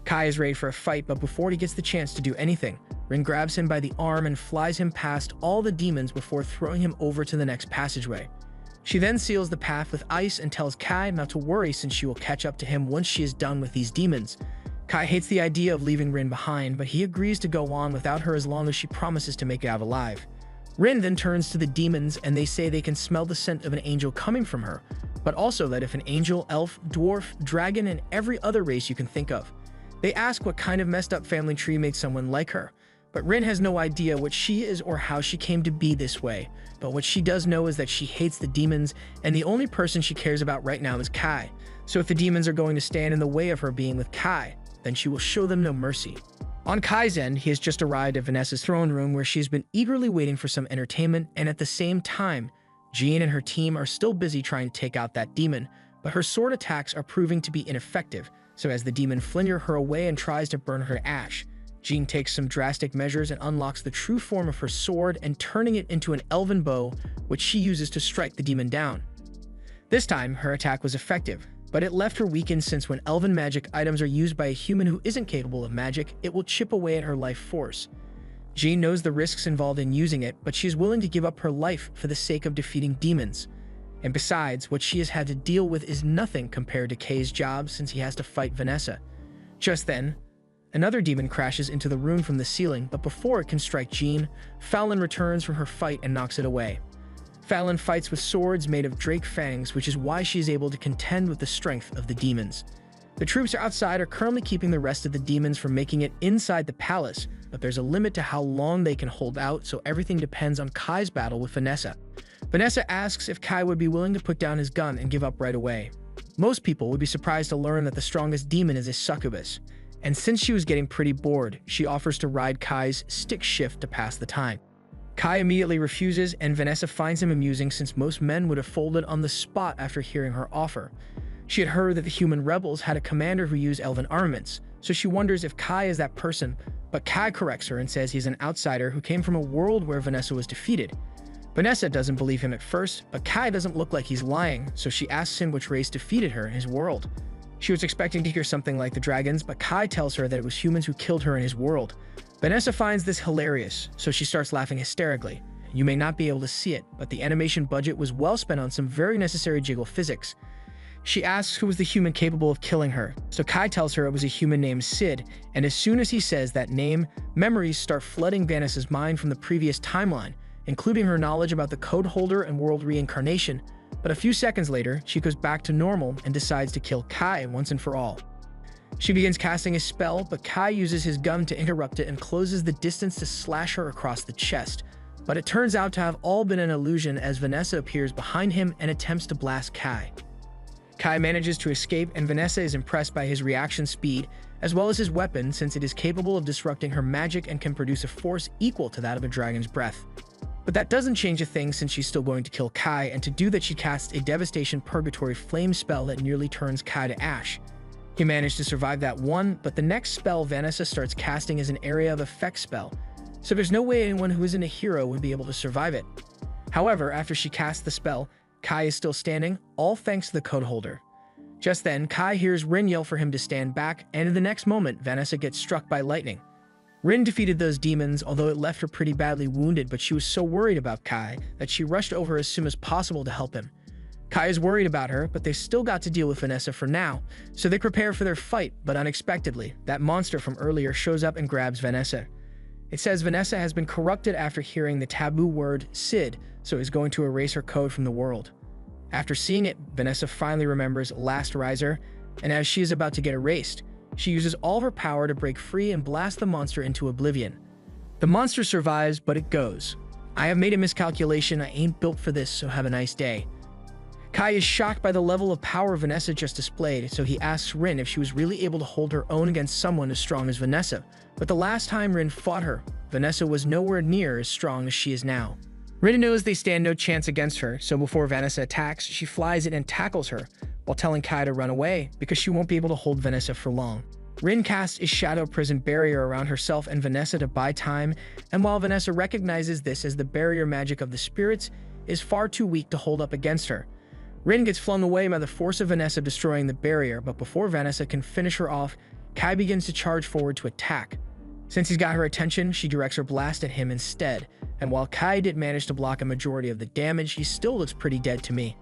Kai is ready for a fight, but before he gets the chance to do anything, Rin grabs him by the arm and flies him past all the demons before throwing him over to the next passageway. She then seals the path with ice and tells Kai not to worry since she will catch up to him once she is done with these demons. Kai hates the idea of leaving Rin behind, but he agrees to go on without her as long as she promises to make it out alive. Rin then turns to the demons and they say they can smell the scent of an angel coming from her, but also that if an angel, elf, dwarf, dragon, and every other race you can think of. They ask what kind of messed up family tree made someone like her, but Rin has no idea what she is or how she came to be this way. But what she does know is that she hates the demons, and the only person she cares about right now is Kai. So if the demons are going to stand in the way of her being with Kai, then she will show them no mercy. On Kai's end, he has just arrived at Vanessa's throne room where she's been eagerly waiting for some entertainment, and at the same time, Jean and her team are still busy trying to take out that demon, but her sword attacks are proving to be ineffective, so as the demon flings her away and tries to burn her to ash, Jean takes some drastic measures and unlocks the true form of her sword and turning it into an elven bow, which she uses to strike the demon down. This time, her attack was effective, but it left her weakened since when elven magic items are used by a human who isn't capable of magic, it will chip away at her life force. Jean knows the risks involved in using it, but she's willing to give up her life for the sake of defeating demons. And besides, what she has had to deal with is nothing compared to Kai's job since he has to fight Vanessa. Just then, another demon crashes into the room from the ceiling, but before it can strike Jean, Fallon returns from her fight and knocks it away. Fallon fights with swords made of drake fangs, which is why she is able to contend with the strength of the demons. The troops outside are currently keeping the rest of the demons from making it inside the palace, but there's a limit to how long they can hold out, so everything depends on Kai's battle with Vanessa. Vanessa asks if Kai would be willing to put down his gun and give up right away. Most people would be surprised to learn that the strongest demon is a succubus, and since she was getting pretty bored, she offers to ride Kai's stick shift to pass the time. Kai immediately refuses, and Vanessa finds him amusing since most men would have folded on the spot after hearing her offer. She had heard that the human rebels had a commander who used elven armaments, so she wonders if Kai is that person, but Kai corrects her and says he's an outsider who came from a world where Vanessa was defeated. Vanessa doesn't believe him at first, but Kai doesn't look like he's lying, so she asks him which race defeated her in his world. She was expecting to hear something like the dragons, but Kai tells her that it was humans who killed her in his world. Vanessa finds this hilarious, so she starts laughing hysterically. You may not be able to see it, but the animation budget was well spent on some very necessary jiggle physics. She asks who was the human capable of killing her, so Kai tells her it was a human named Sid, and as soon as he says that name, memories start flooding Vanessa's mind from the previous timeline, including her knowledge about the code holder and world reincarnation, but a few seconds later, she goes back to normal and decides to kill Kai once and for all. She begins casting a spell, but Kai uses his gun to interrupt it and closes the distance to slash her across the chest. But it turns out to have all been an illusion as Vanessa appears behind him and attempts to blast Kai. Kai manages to escape, and Vanessa is impressed by his reaction speed, as well as his weapon since it is capable of disrupting her magic and can produce a force equal to that of a dragon's breath. But that doesn't change a thing since she's still going to kill Kai, and to do that she casts a Devastation Purgatory Flame spell that nearly turns Kai to ash. He managed to survive that one, but the next spell Vanessa starts casting is an Area of Effect spell, so there's no way anyone who isn't a hero would be able to survive it. However, after she casts the spell, Kai is still standing, all thanks to the code holder. Just then, Kai hears Rin yell for him to stand back, and in the next moment, Vanessa gets struck by lightning. Rin defeated those demons, although it left her pretty badly wounded, but she was so worried about Kai that she rushed over as soon as possible to help him. Kai is worried about her, but they've still got to deal with Vanessa for now, so they prepare for their fight, but unexpectedly, that monster from earlier shows up and grabs Vanessa. It says Vanessa has been corrupted after hearing the taboo word Sid, so is going to erase her code from the world. After seeing it, Vanessa finally remembers Last Riser, and as she is about to get erased, she uses all her power to break free and blast the monster into oblivion. The monster survives, but it goes. I have made a miscalculation, I ain't built for this, so have a nice day. Kai is shocked by the level of power Vanessa just displayed, so he asks Rin if she was really able to hold her own against someone as strong as Vanessa. But the last time Rin fought her, Vanessa was nowhere near as strong as she is now. Rin knows they stand no chance against her, so before Vanessa attacks, she flies in and tackles her, while telling Kai to run away, because she won't be able to hold Vanessa for long. Rin casts a shadow prison barrier around herself and Vanessa to buy time, and while Vanessa recognizes this as the barrier magic of the spirits, is far too weak to hold up against her. Rin gets flung away by the force of Vanessa destroying the barrier, but before Vanessa can finish her off, Kai begins to charge forward to attack. Since he's got her attention, she directs her blast at him instead, and while Kai did manage to block a majority of the damage, he still looks pretty dead to me.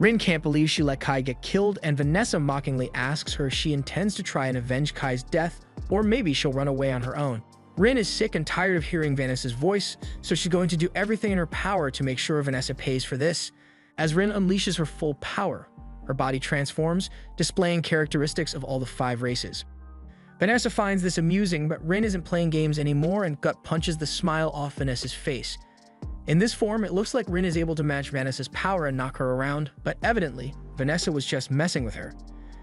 Rin can't believe she let Kai get killed, and Vanessa mockingly asks her if she intends to try and avenge Kai's death, or maybe she'll run away on her own. Rin is sick and tired of hearing Vanessa's voice, so she's going to do everything in her power to make sure Vanessa pays for this. As Rin unleashes her full power, her body transforms, displaying characteristics of all the 5 races. Vanessa finds this amusing, but Rin isn't playing games anymore and gut punches the smile off Vanessa's face. In this form, it looks like Rin is able to match Vanessa's power and knock her around, but evidently, Vanessa was just messing with her.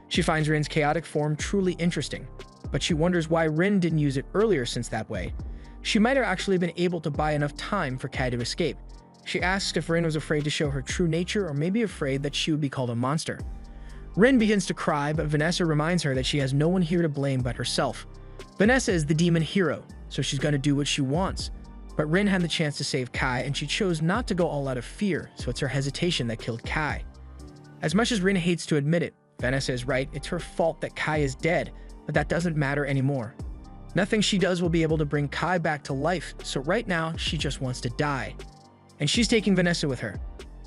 She finds Rin's chaotic form truly interesting, but she wonders why Rin didn't use it earlier, since that way she might have actually been able to buy enough time for Kai to escape. She asks if Rin was afraid to show her true nature or maybe afraid that she would be called a monster. Rin begins to cry, but Vanessa reminds her that she has no one here to blame but herself. Vanessa is the demon hero, so she's going to do what she wants. But Rin had the chance to save Kai, and she chose not to go all out of fear, so it's her hesitation that killed Kai. As much as Rin hates to admit it, Vanessa is right, it's her fault that Kai is dead, but that doesn't matter anymore. Nothing she does will be able to bring Kai back to life, so right now, she just wants to die. And she's taking Vanessa with her.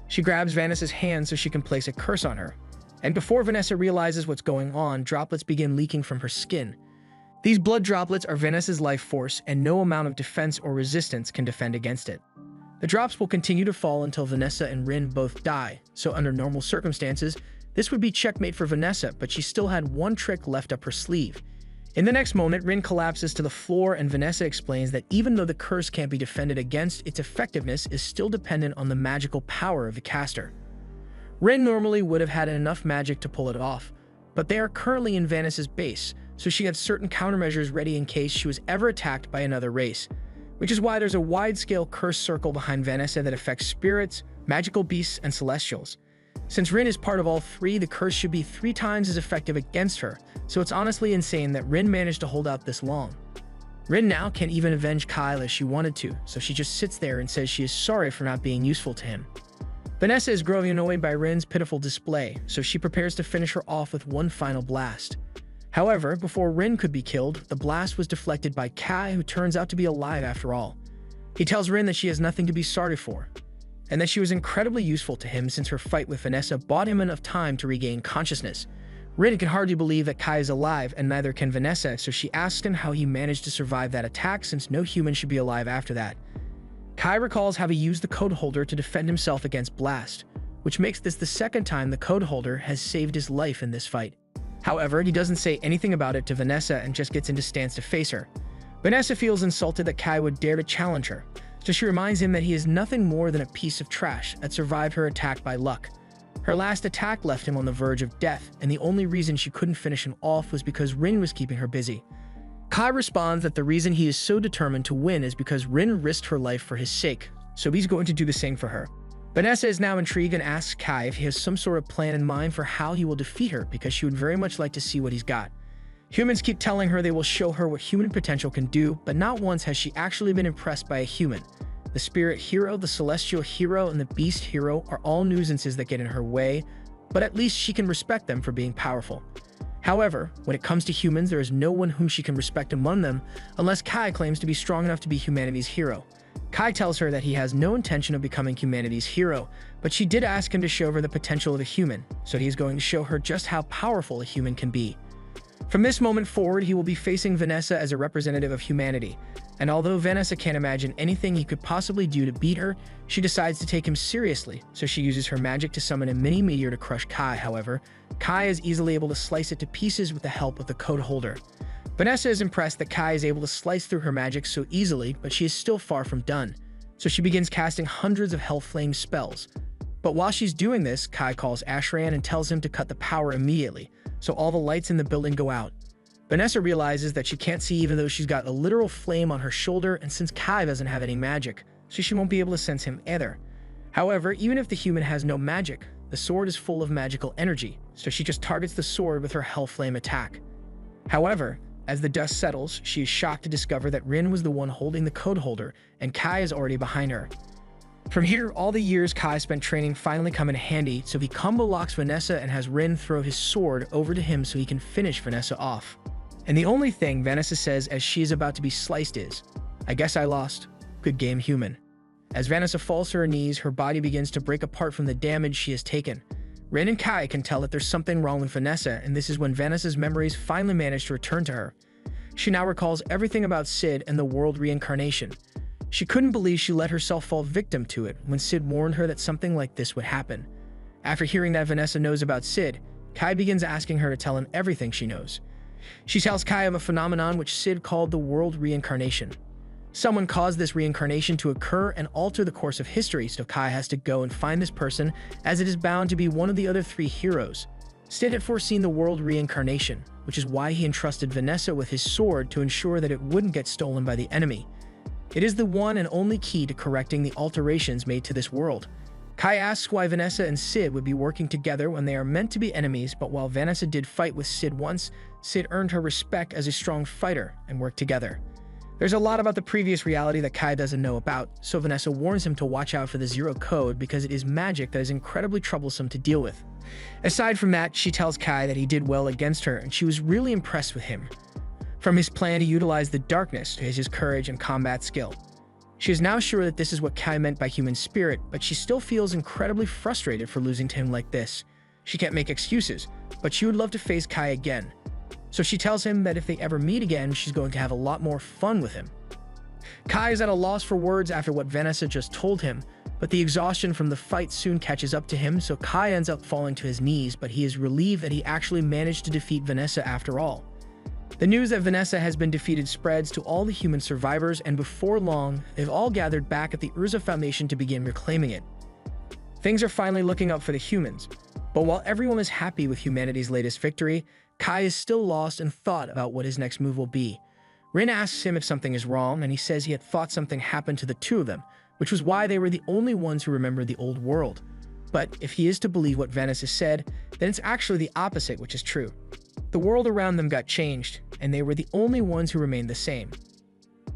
She grabs Vanessa's hand so she can place a curse on her. And before Vanessa realizes what's going on, droplets begin leaking from her skin. These blood droplets are Vanessa's life force, and no amount of defense or resistance can defend against it. The drops will continue to fall until Vanessa and Rin both die, so under normal circumstances, this would be checkmate for Vanessa, but she still had one trick left up her sleeve. In the next moment, Rin collapses to the floor, and Vanessa explains that even though the curse can't be defended against, its effectiveness is still dependent on the magical power of the caster. Rin normally would have had enough magic to pull it off, but they are currently in Vanessa's base, so she had certain countermeasures ready in case she was ever attacked by another race, which is why there's a wide-scale curse circle behind Vanessa that affects spirits, magical beasts, and celestials. Since Rin is part of all 3, the curse should be 3 times as effective against her, so it's honestly insane that Rin managed to hold out this long. Rin now can't even avenge Kyle as she wanted to, so she just sits there and says she is sorry for not being useful to him. Vanessa is growing annoyed by Rin's pitiful display, so she prepares to finish her off with one final blast. However, before Rin could be killed, the blast was deflected by Kai, who turns out to be alive after all. He tells Rin that she has nothing to be sorry for, and that she was incredibly useful to him since her fight with Vanessa bought him enough time to regain consciousness. Rin can hardly believe that Kai is alive, and neither can Vanessa, so she asks him how he managed to survive that attack since no human should be alive after that. Kai recalls how he used the code holder to defend himself against Blast, which makes this the second time the code holder has saved his life in this fight. However, he doesn't say anything about it to Vanessa and just gets into stance to face her. Vanessa feels insulted that Kai would dare to challenge her, so she reminds him that he is nothing more than a piece of trash that survived her attack by luck. Her last attack left him on the verge of death, and the only reason she couldn't finish him off was because Rin was keeping her busy. Kai responds that the reason he is so determined to win is because Rin risked her life for his sake, so he's going to do the same for her. Vanessa is now intrigued and asks Kai if he has some sort of plan in mind for how he will defeat her because she would very much like to see what he's got. Humans keep telling her they will show her what human potential can do, but not once has she actually been impressed by a human. The spirit hero, the celestial hero, and the beast hero are all nuisances that get in her way, but at least she can respect them for being powerful. However, when it comes to humans, there is no one whom she can respect among them unless Kai claims to be strong enough to be humanity's hero. Kai tells her that he has no intention of becoming humanity's hero, but she did ask him to show her the potential of a human, so he is going to show her just how powerful a human can be. From this moment forward, he will be facing Vanessa as a representative of humanity, and although Vanessa can't imagine anything he could possibly do to beat her, she decides to take him seriously, so she uses her magic to summon a mini meteor to crush Kai. However, Kai is easily able to slice it to pieces with the help of the code holder. Vanessa is impressed that Kai is able to slice through her magic so easily, but she is still far from done, so she begins casting hundreds of Hellflame spells. But while she's doing this, Kai calls Ashran and tells him to cut the power immediately, so all the lights in the building go out. Vanessa realizes that she can't see even though she's got a literal flame on her shoulder, and since Kai doesn't have any magic, so she won't be able to sense him either. However, even if the human has no magic, the sword is full of magical energy, so she just targets the sword with her Hellflame attack. However, as the dust settles, she is shocked to discover that Rin was the one holding the code holder, and Kai is already behind her. From here, all the years Kai spent training finally come in handy, so he combo locks Vanessa and has Rin throw his sword over to him so he can finish Vanessa off. And the only thing Vanessa says as she is about to be sliced is, "I guess I lost. Good game, human." As Vanessa falls to her knees, her body begins to break apart from the damage she has taken. Rin and Kai can tell that there's something wrong with Vanessa, and this is when Vanessa's memories finally manage to return to her. She now recalls everything about Sid and the world reincarnation. She couldn't believe she let herself fall victim to it when Sid warned her that something like this would happen. After hearing that Vanessa knows about Sid, Kai begins asking her to tell him everything she knows. She tells Kai of a phenomenon which Sid called the world reincarnation. Someone caused this reincarnation to occur and alter the course of history, so Kai has to go and find this person, as it is bound to be one of the other three heroes. Sid had foreseen the world reincarnation, which is why he entrusted Vanessa with his sword to ensure that it wouldn't get stolen by the enemy. It is the one and only key to correcting the alterations made to this world. Kai asks why Vanessa and Sid would be working together when they are meant to be enemies, but while Vanessa did fight with Sid once, Sid earned her respect as a strong fighter and worked together. There's a lot about the previous reality that Kai doesn't know about, so Vanessa warns him to watch out for the Zero Code because it is magic that is incredibly troublesome to deal with. Aside from that, she tells Kai that he did well against her and she was really impressed with him. From his plan to utilize the darkness to his courage and combat skill. She is now sure that this is what Kai meant by human spirit, but she still feels incredibly frustrated for losing to him like this. She can't make excuses, but she would love to face Kai again. So she tells him that if they ever meet again, she's going to have a lot more fun with him. Kai is at a loss for words after what Vanessa just told him, but the exhaustion from the fight soon catches up to him, so Kai ends up falling to his knees, but he is relieved that he actually managed to defeat Vanessa after all. The news that Vanessa has been defeated spreads to all the human survivors, and before long, they've all gathered back at the Urza Foundation to begin reclaiming it. Things are finally looking up for the humans, but while everyone is happy with humanity's latest victory, Kai is still lost in thought about what his next move will be. Rin asks him if something is wrong, and he says he had thought something happened to the two of them, which was why they were the only ones who remembered the old world. But if he is to believe what Vanessa said, then it's actually the opposite, which is true. The world around them got changed, and they were the only ones who remained the same.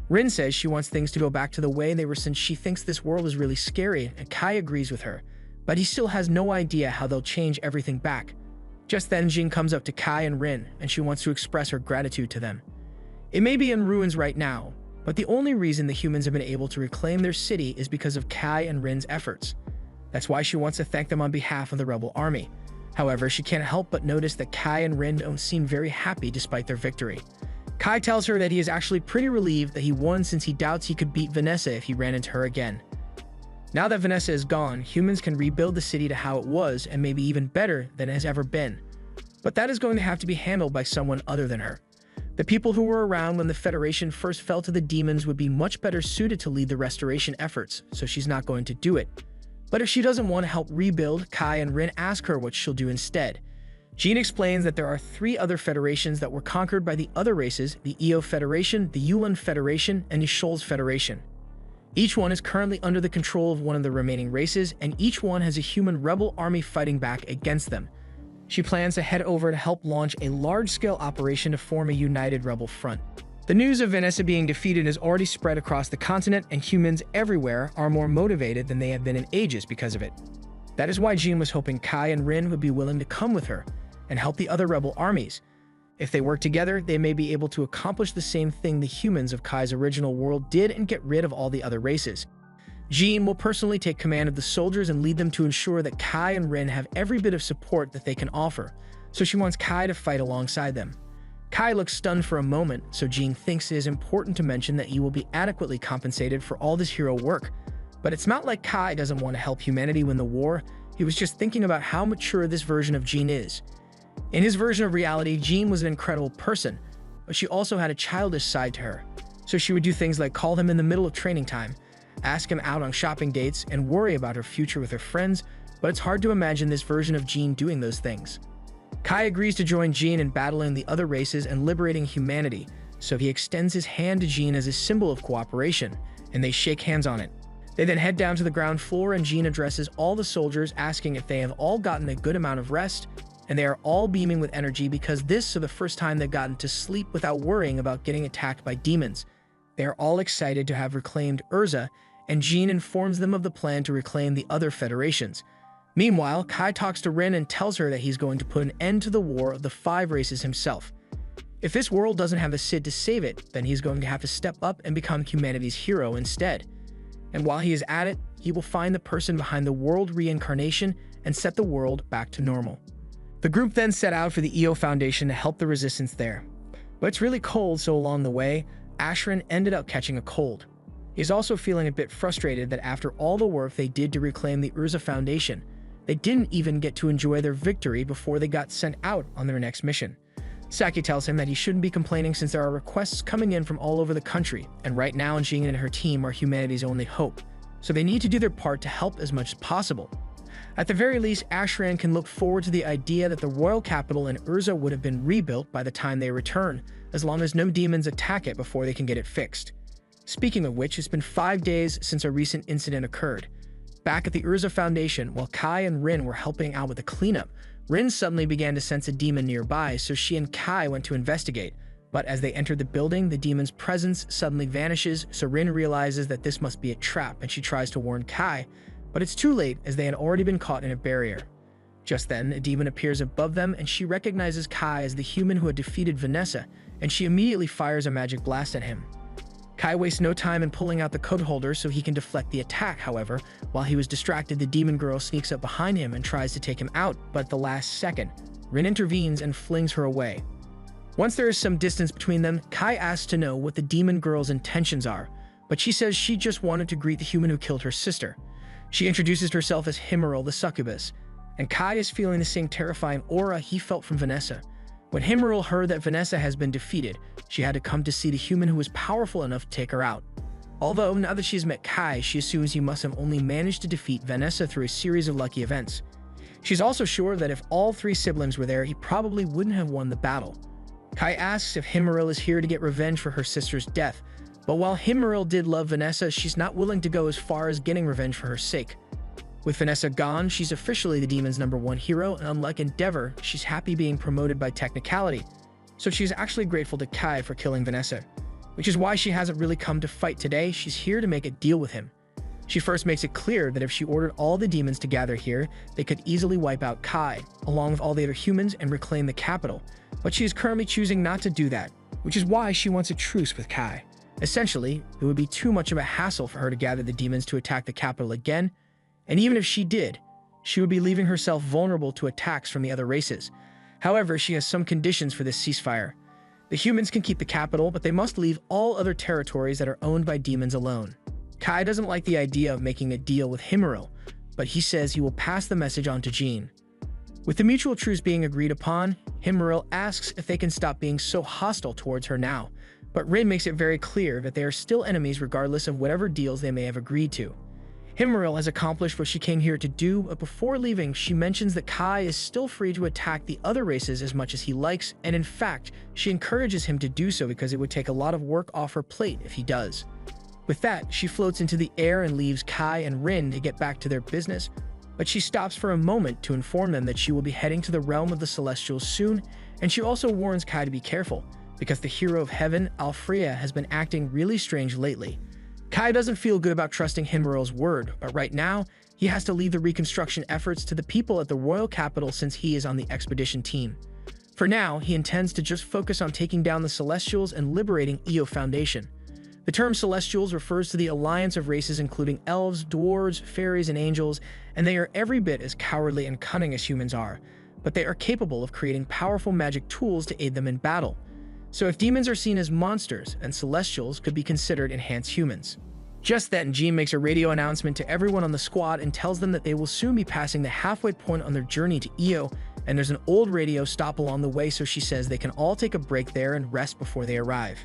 Rin says she wants things to go back to the way they were since she thinks this world is really scary, and Kai agrees with her, but he still has no idea how they'll change everything back. Just then, Jean comes up to Kai and Rin, and she wants to express her gratitude to them. It may be in ruins right now, but the only reason the humans have been able to reclaim their city is because of Kai and Rin's efforts. That's why she wants to thank them on behalf of the rebel army. However, she can't help but notice that Kai and Rin don't seem very happy despite their victory. Kai tells her that he is actually pretty relieved that he won since he doubts he could beat Vanessa if he ran into her again. Now that Vanessa is gone, humans can rebuild the city to how it was and maybe even better than it has ever been. But that is going to have to be handled by someone other than her. The people who were around when the Federation first fell to the demons would be much better suited to lead the restoration efforts, so she's not going to do it. But if she doesn't want to help rebuild, Kai and Rin ask her what she'll do instead. Jean explains that there are 3 other federations that were conquered by the other races, the Eo Federation, the Yulan Federation, and the Scholz Federation. Each one is currently under the control of one of the remaining races, and each one has a human rebel army fighting back against them. She plans to head over to help launch a large-scale operation to form a united rebel front. The news of Vanessa being defeated has already spread across the continent, and humans everywhere are more motivated than they have been in ages because of it. That is why Jean was hoping Kai and Rin would be willing to come with her and help the other rebel armies. If they work together, they may be able to accomplish the same thing the humans of Kai's original world did and get rid of all the other races. Jean will personally take command of the soldiers and lead them to ensure that Kai and Rin have every bit of support that they can offer, so she wants Kai to fight alongside them. Kai looks stunned for a moment, so Jean thinks it is important to mention that he will be adequately compensated for all this hero work. But it's not like Kai doesn't want to help humanity win the war, he was just thinking about how mature this version of Jean is. In his version of reality, Jean was an incredible person, but she also had a childish side to her. So she would do things like call him in the middle of training time, ask him out on shopping dates, and worry about her future with her friends, but it's hard to imagine this version of Jean doing those things. Kai agrees to join Jean in battling the other races and liberating humanity, so he extends his hand to Jean as a symbol of cooperation, and they shake hands on it. They then head down to the ground floor, and Jean addresses all the soldiers, asking if they have all gotten a good amount of rest, and they are all beaming with energy because this is the first time they've gotten to sleep without worrying about getting attacked by demons. They are all excited to have reclaimed Urza, and Jean informs them of the plan to reclaim the other federations. Meanwhile, Kai talks to Rin and tells her that he's going to put an end to the war of the 5 races himself. If this world doesn't have the Cid to save it, then he's going to have to step up and become humanity's hero instead. And while he is at it, he will find the person behind the world reincarnation and set the world back to normal. The group then set out for the EO Foundation to help the resistance there. But it's really cold, so along the way, Ashran ended up catching a cold. He's also feeling a bit frustrated that after all the work they did to reclaim the Urza Foundation, they didn't even get to enjoy their victory before they got sent out on their next mission. Saki tells him that he shouldn't be complaining since there are requests coming in from all over the country, and right now Jing and her team are humanity's only hope, so they need to do their part to help as much as possible. At the very least, Ashran can look forward to the idea that the royal capital in Urza would have been rebuilt by the time they return, as long as no demons attack it before they can get it fixed. Speaking of which, it's been 5 days since a recent incident occurred. Back at the Urza Foundation, while Kai and Rin were helping out with the cleanup, Rin suddenly began to sense a demon nearby, so she and Kai went to investigate. But as they entered the building, the demon's presence suddenly vanishes, so Rin realizes that this must be a trap, and she tries to warn Kai, but it's too late as they had already been caught in a barrier. Just then, a demon appears above them, and she recognizes Kai as the human who had defeated Vanessa, and she immediately fires a magic blast at him. Kai wastes no time in pulling out the code holder so he can deflect the attack. However, while he was distracted, the demon girl sneaks up behind him and tries to take him out, but at the last second, Rin intervenes and flings her away. Once there is some distance between them, Kai asks to know what the demon girl's intentions are, but she says she just wanted to greet the human who killed her sister. She introduces herself as Himmerl the succubus, and Kai is feeling the same terrifying aura he felt from Vanessa. When Himmerl heard that Vanessa has been defeated, she had to come to see the human who was powerful enough to take her out. Although, now that she's met Kai, she assumes he must have only managed to defeat Vanessa through a series of lucky events. She's also sure that if all 3 siblings were there, he probably wouldn't have won the battle. Kai asks if Himmerl is here to get revenge for her sister's death, but while Himmerl did love Vanessa, she's not willing to go as far as getting revenge for her sake. With Vanessa gone, she's officially the demon's #1 hero, and unlike Endeavor, she's happy being promoted by technicality. So she's actually grateful to Kai for killing Vanessa, which is why she hasn't really come to fight today. She's here to make a deal with him. She first makes it clear that if she ordered all the demons to gather here, they could easily wipe out Kai, along with all the other humans, and reclaim the capital. But she is currently choosing not to do that, which is why she wants a truce with Kai. Essentially, it would be too much of a hassle for her to gather the demons to attack the capital again, and even if she did, she would be leaving herself vulnerable to attacks from the other races. However, she has some conditions for this ceasefire. The humans can keep the capital, but they must leave all other territories that are owned by demons alone. Kai doesn't like the idea of making a deal with Himmerl, but he says he will pass the message on to Jean. With the mutual truce being agreed upon, Himmerl asks if they can stop being so hostile towards her now, but Rin makes it very clear that they are still enemies regardless of whatever deals they may have agreed to. Himmerl has accomplished what she came here to do, but before leaving, she mentions that Kai is still free to attack the other races as much as he likes, and in fact, she encourages him to do so because it would take a lot of work off her plate if he does. With that, she floats into the air and leaves Kai and Rin to get back to their business, but she stops for a moment to inform them that she will be heading to the realm of the Celestials soon, and she also warns Kai to be careful, because the hero of heaven, Alfrea, has been acting really strange lately. Kai doesn't feel good about trusting Himmerl's word, but right now, he has to leave the reconstruction efforts to the people at the royal capital since he is on the expedition team. For now, he intends to just focus on taking down the Celestials and liberating EO Foundation. The term Celestials refers to the alliance of races including elves, dwarves, fairies, and angels, and they are every bit as cowardly and cunning as humans are, but they are capable of creating powerful magic tools to aid them in battle. So if demons are seen as monsters, and Celestials could be considered enhanced humans. Just then, Jean makes a radio announcement to everyone on the squad and tells them that they will soon be passing the halfway point on their journey to EO, and there's an old radio stop along the way, so she says they can all take a break there and rest before they arrive.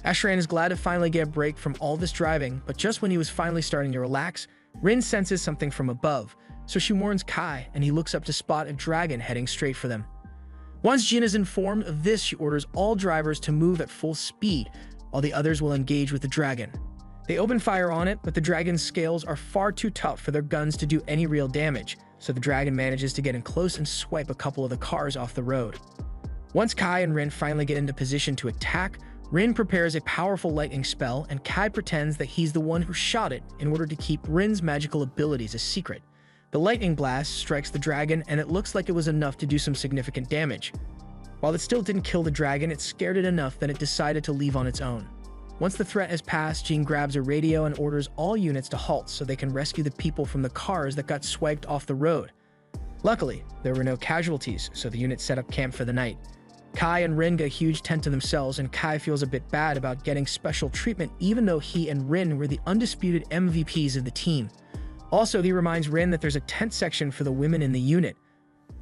Ashran is glad to finally get a break from all this driving, but just when he was finally starting to relax, Rin senses something from above, so she warns Kai, and he looks up to spot a dragon heading straight for them. Once Jin is informed of this, she orders all drivers to move at full speed, while the others will engage with the dragon. They open fire on it, but the dragon's scales are far too tough for their guns to do any real damage, so the dragon manages to get in close and swipe a couple of the cars off the road. Once Kai and Rin finally get into position to attack, Rin prepares a powerful lightning spell, and Kai pretends that he's the one who shot it in order to keep Rin's magical abilities a secret. The lightning blast strikes the dragon, and it looks like it was enough to do some significant damage. While it still didn't kill the dragon, it scared it enough that it decided to leave on its own. Once the threat has passed, Jean grabs a radio and orders all units to halt so they can rescue the people from the cars that got swiped off the road. Luckily, there were no casualties, so the units set up camp for the night. Kai and Rin get a huge tent to themselves, and Kai feels a bit bad about getting special treatment even though he and Rin were the undisputed MVPs of the team. Also, he reminds Rin that there's a tent section for the women in the unit.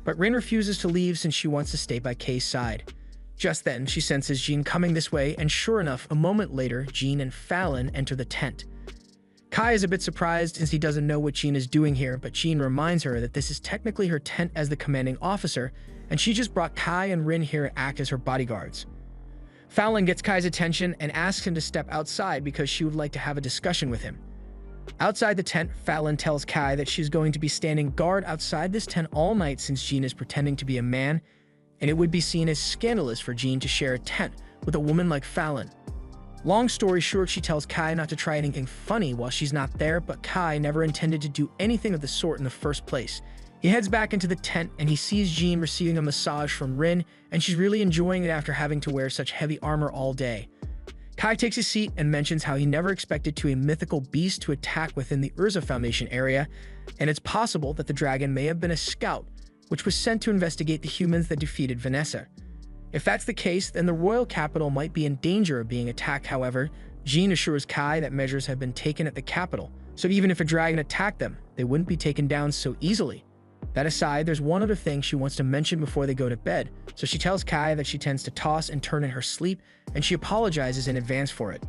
But Rin refuses to leave since she wants to stay by Kay's side. Just then, she senses Jean coming this way, and sure enough, a moment later, Jean and Fallon enter the tent. Kai is a bit surprised since he doesn't know what Jean is doing here, but Jean reminds her that this is technically her tent as the commanding officer, and she just brought Kai and Rin here to act as her bodyguards. Fallon gets Kai's attention and asks him to step outside because she would like to have a discussion with him. Outside the tent, Fallon tells Kai that she's going to be standing guard outside this tent all night since Jean is pretending to be a man, and it would be seen as scandalous for Jean to share a tent with a woman like Fallon. Long story short, she tells Kai not to try anything funny while she's not there, but Kai never intended to do anything of the sort in the first place. He heads back into the tent and he sees Jean receiving a massage from Rin, and she's really enjoying it after having to wear such heavy armor all day. Kai takes his seat and mentions how he never expected a mythical beast to attack within the Urza Foundation area, and it's possible that the dragon may have been a scout, which was sent to investigate the humans that defeated Vanessa. If that's the case, then the royal capital might be in danger of being attacked. However, Jean assures Kai that measures have been taken at the capital, so even if a dragon attacked them, they wouldn't be taken down so easily. That aside, there's one other thing she wants to mention before they go to bed, so she tells Kai that she tends to toss and turn in her sleep, and she apologizes in advance for it.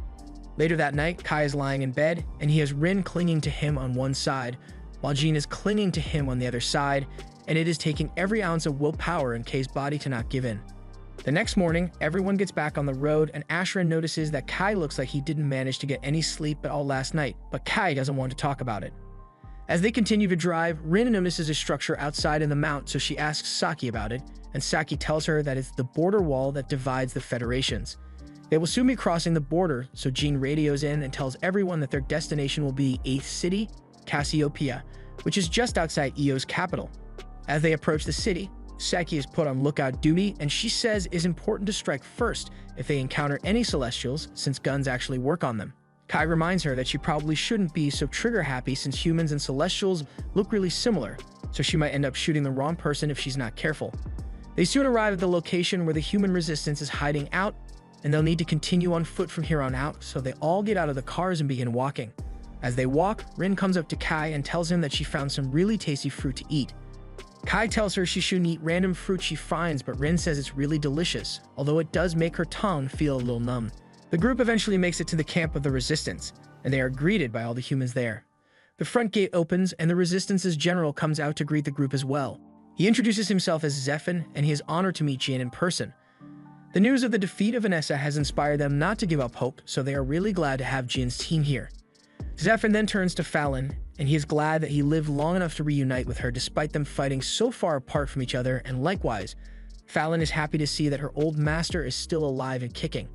Later that night, Kai is lying in bed, and he has Rin clinging to him on one side, while Jean is clinging to him on the other side, and it is taking every ounce of willpower in Kai's body to not give in. The next morning, everyone gets back on the road, and Ashra notices that Kai looks like he didn't manage to get any sleep at all last night, but Kai doesn't want to talk about it. As they continue to drive, Rin notices a structure outside in the mount, so she asks Saki about it, and Saki tells her that it's the border wall that divides the federations. They will soon be crossing the border, so Jean radios in and tells everyone that their destination will be 8th City, Cassiopeia, which is just outside Eo's capital. As they approach the city, Saki is put on lookout duty, and she says it's important to strike first if they encounter any Celestials, since guns actually work on them. Kai reminds her that she probably shouldn't be so trigger-happy since humans and Celestials look really similar, so she might end up shooting the wrong person if she's not careful. They soon arrive at the location where the human resistance is hiding out, and they'll need to continue on foot from here on out, so they all get out of the cars and begin walking. As they walk, Rin comes up to Kai and tells him that she found some really tasty fruit to eat. Kai tells her she shouldn't eat random fruit she finds, but Rin says it's really delicious, although it does make her tongue feel a little numb. The group eventually makes it to the camp of the Resistance, and they are greeted by all the humans there. The front gate opens, and the Resistance's general comes out to greet the group as well. He introduces himself as Zephan, and he is honored to meet Jean in person. The news of the defeat of Vanessa has inspired them not to give up hope, so they are really glad to have Jean's team here. Zephan then turns to Fallon, and he is glad that he lived long enough to reunite with her despite them fighting so far apart from each other, and likewise, Fallon is happy to see that her old master is still alive and kicking.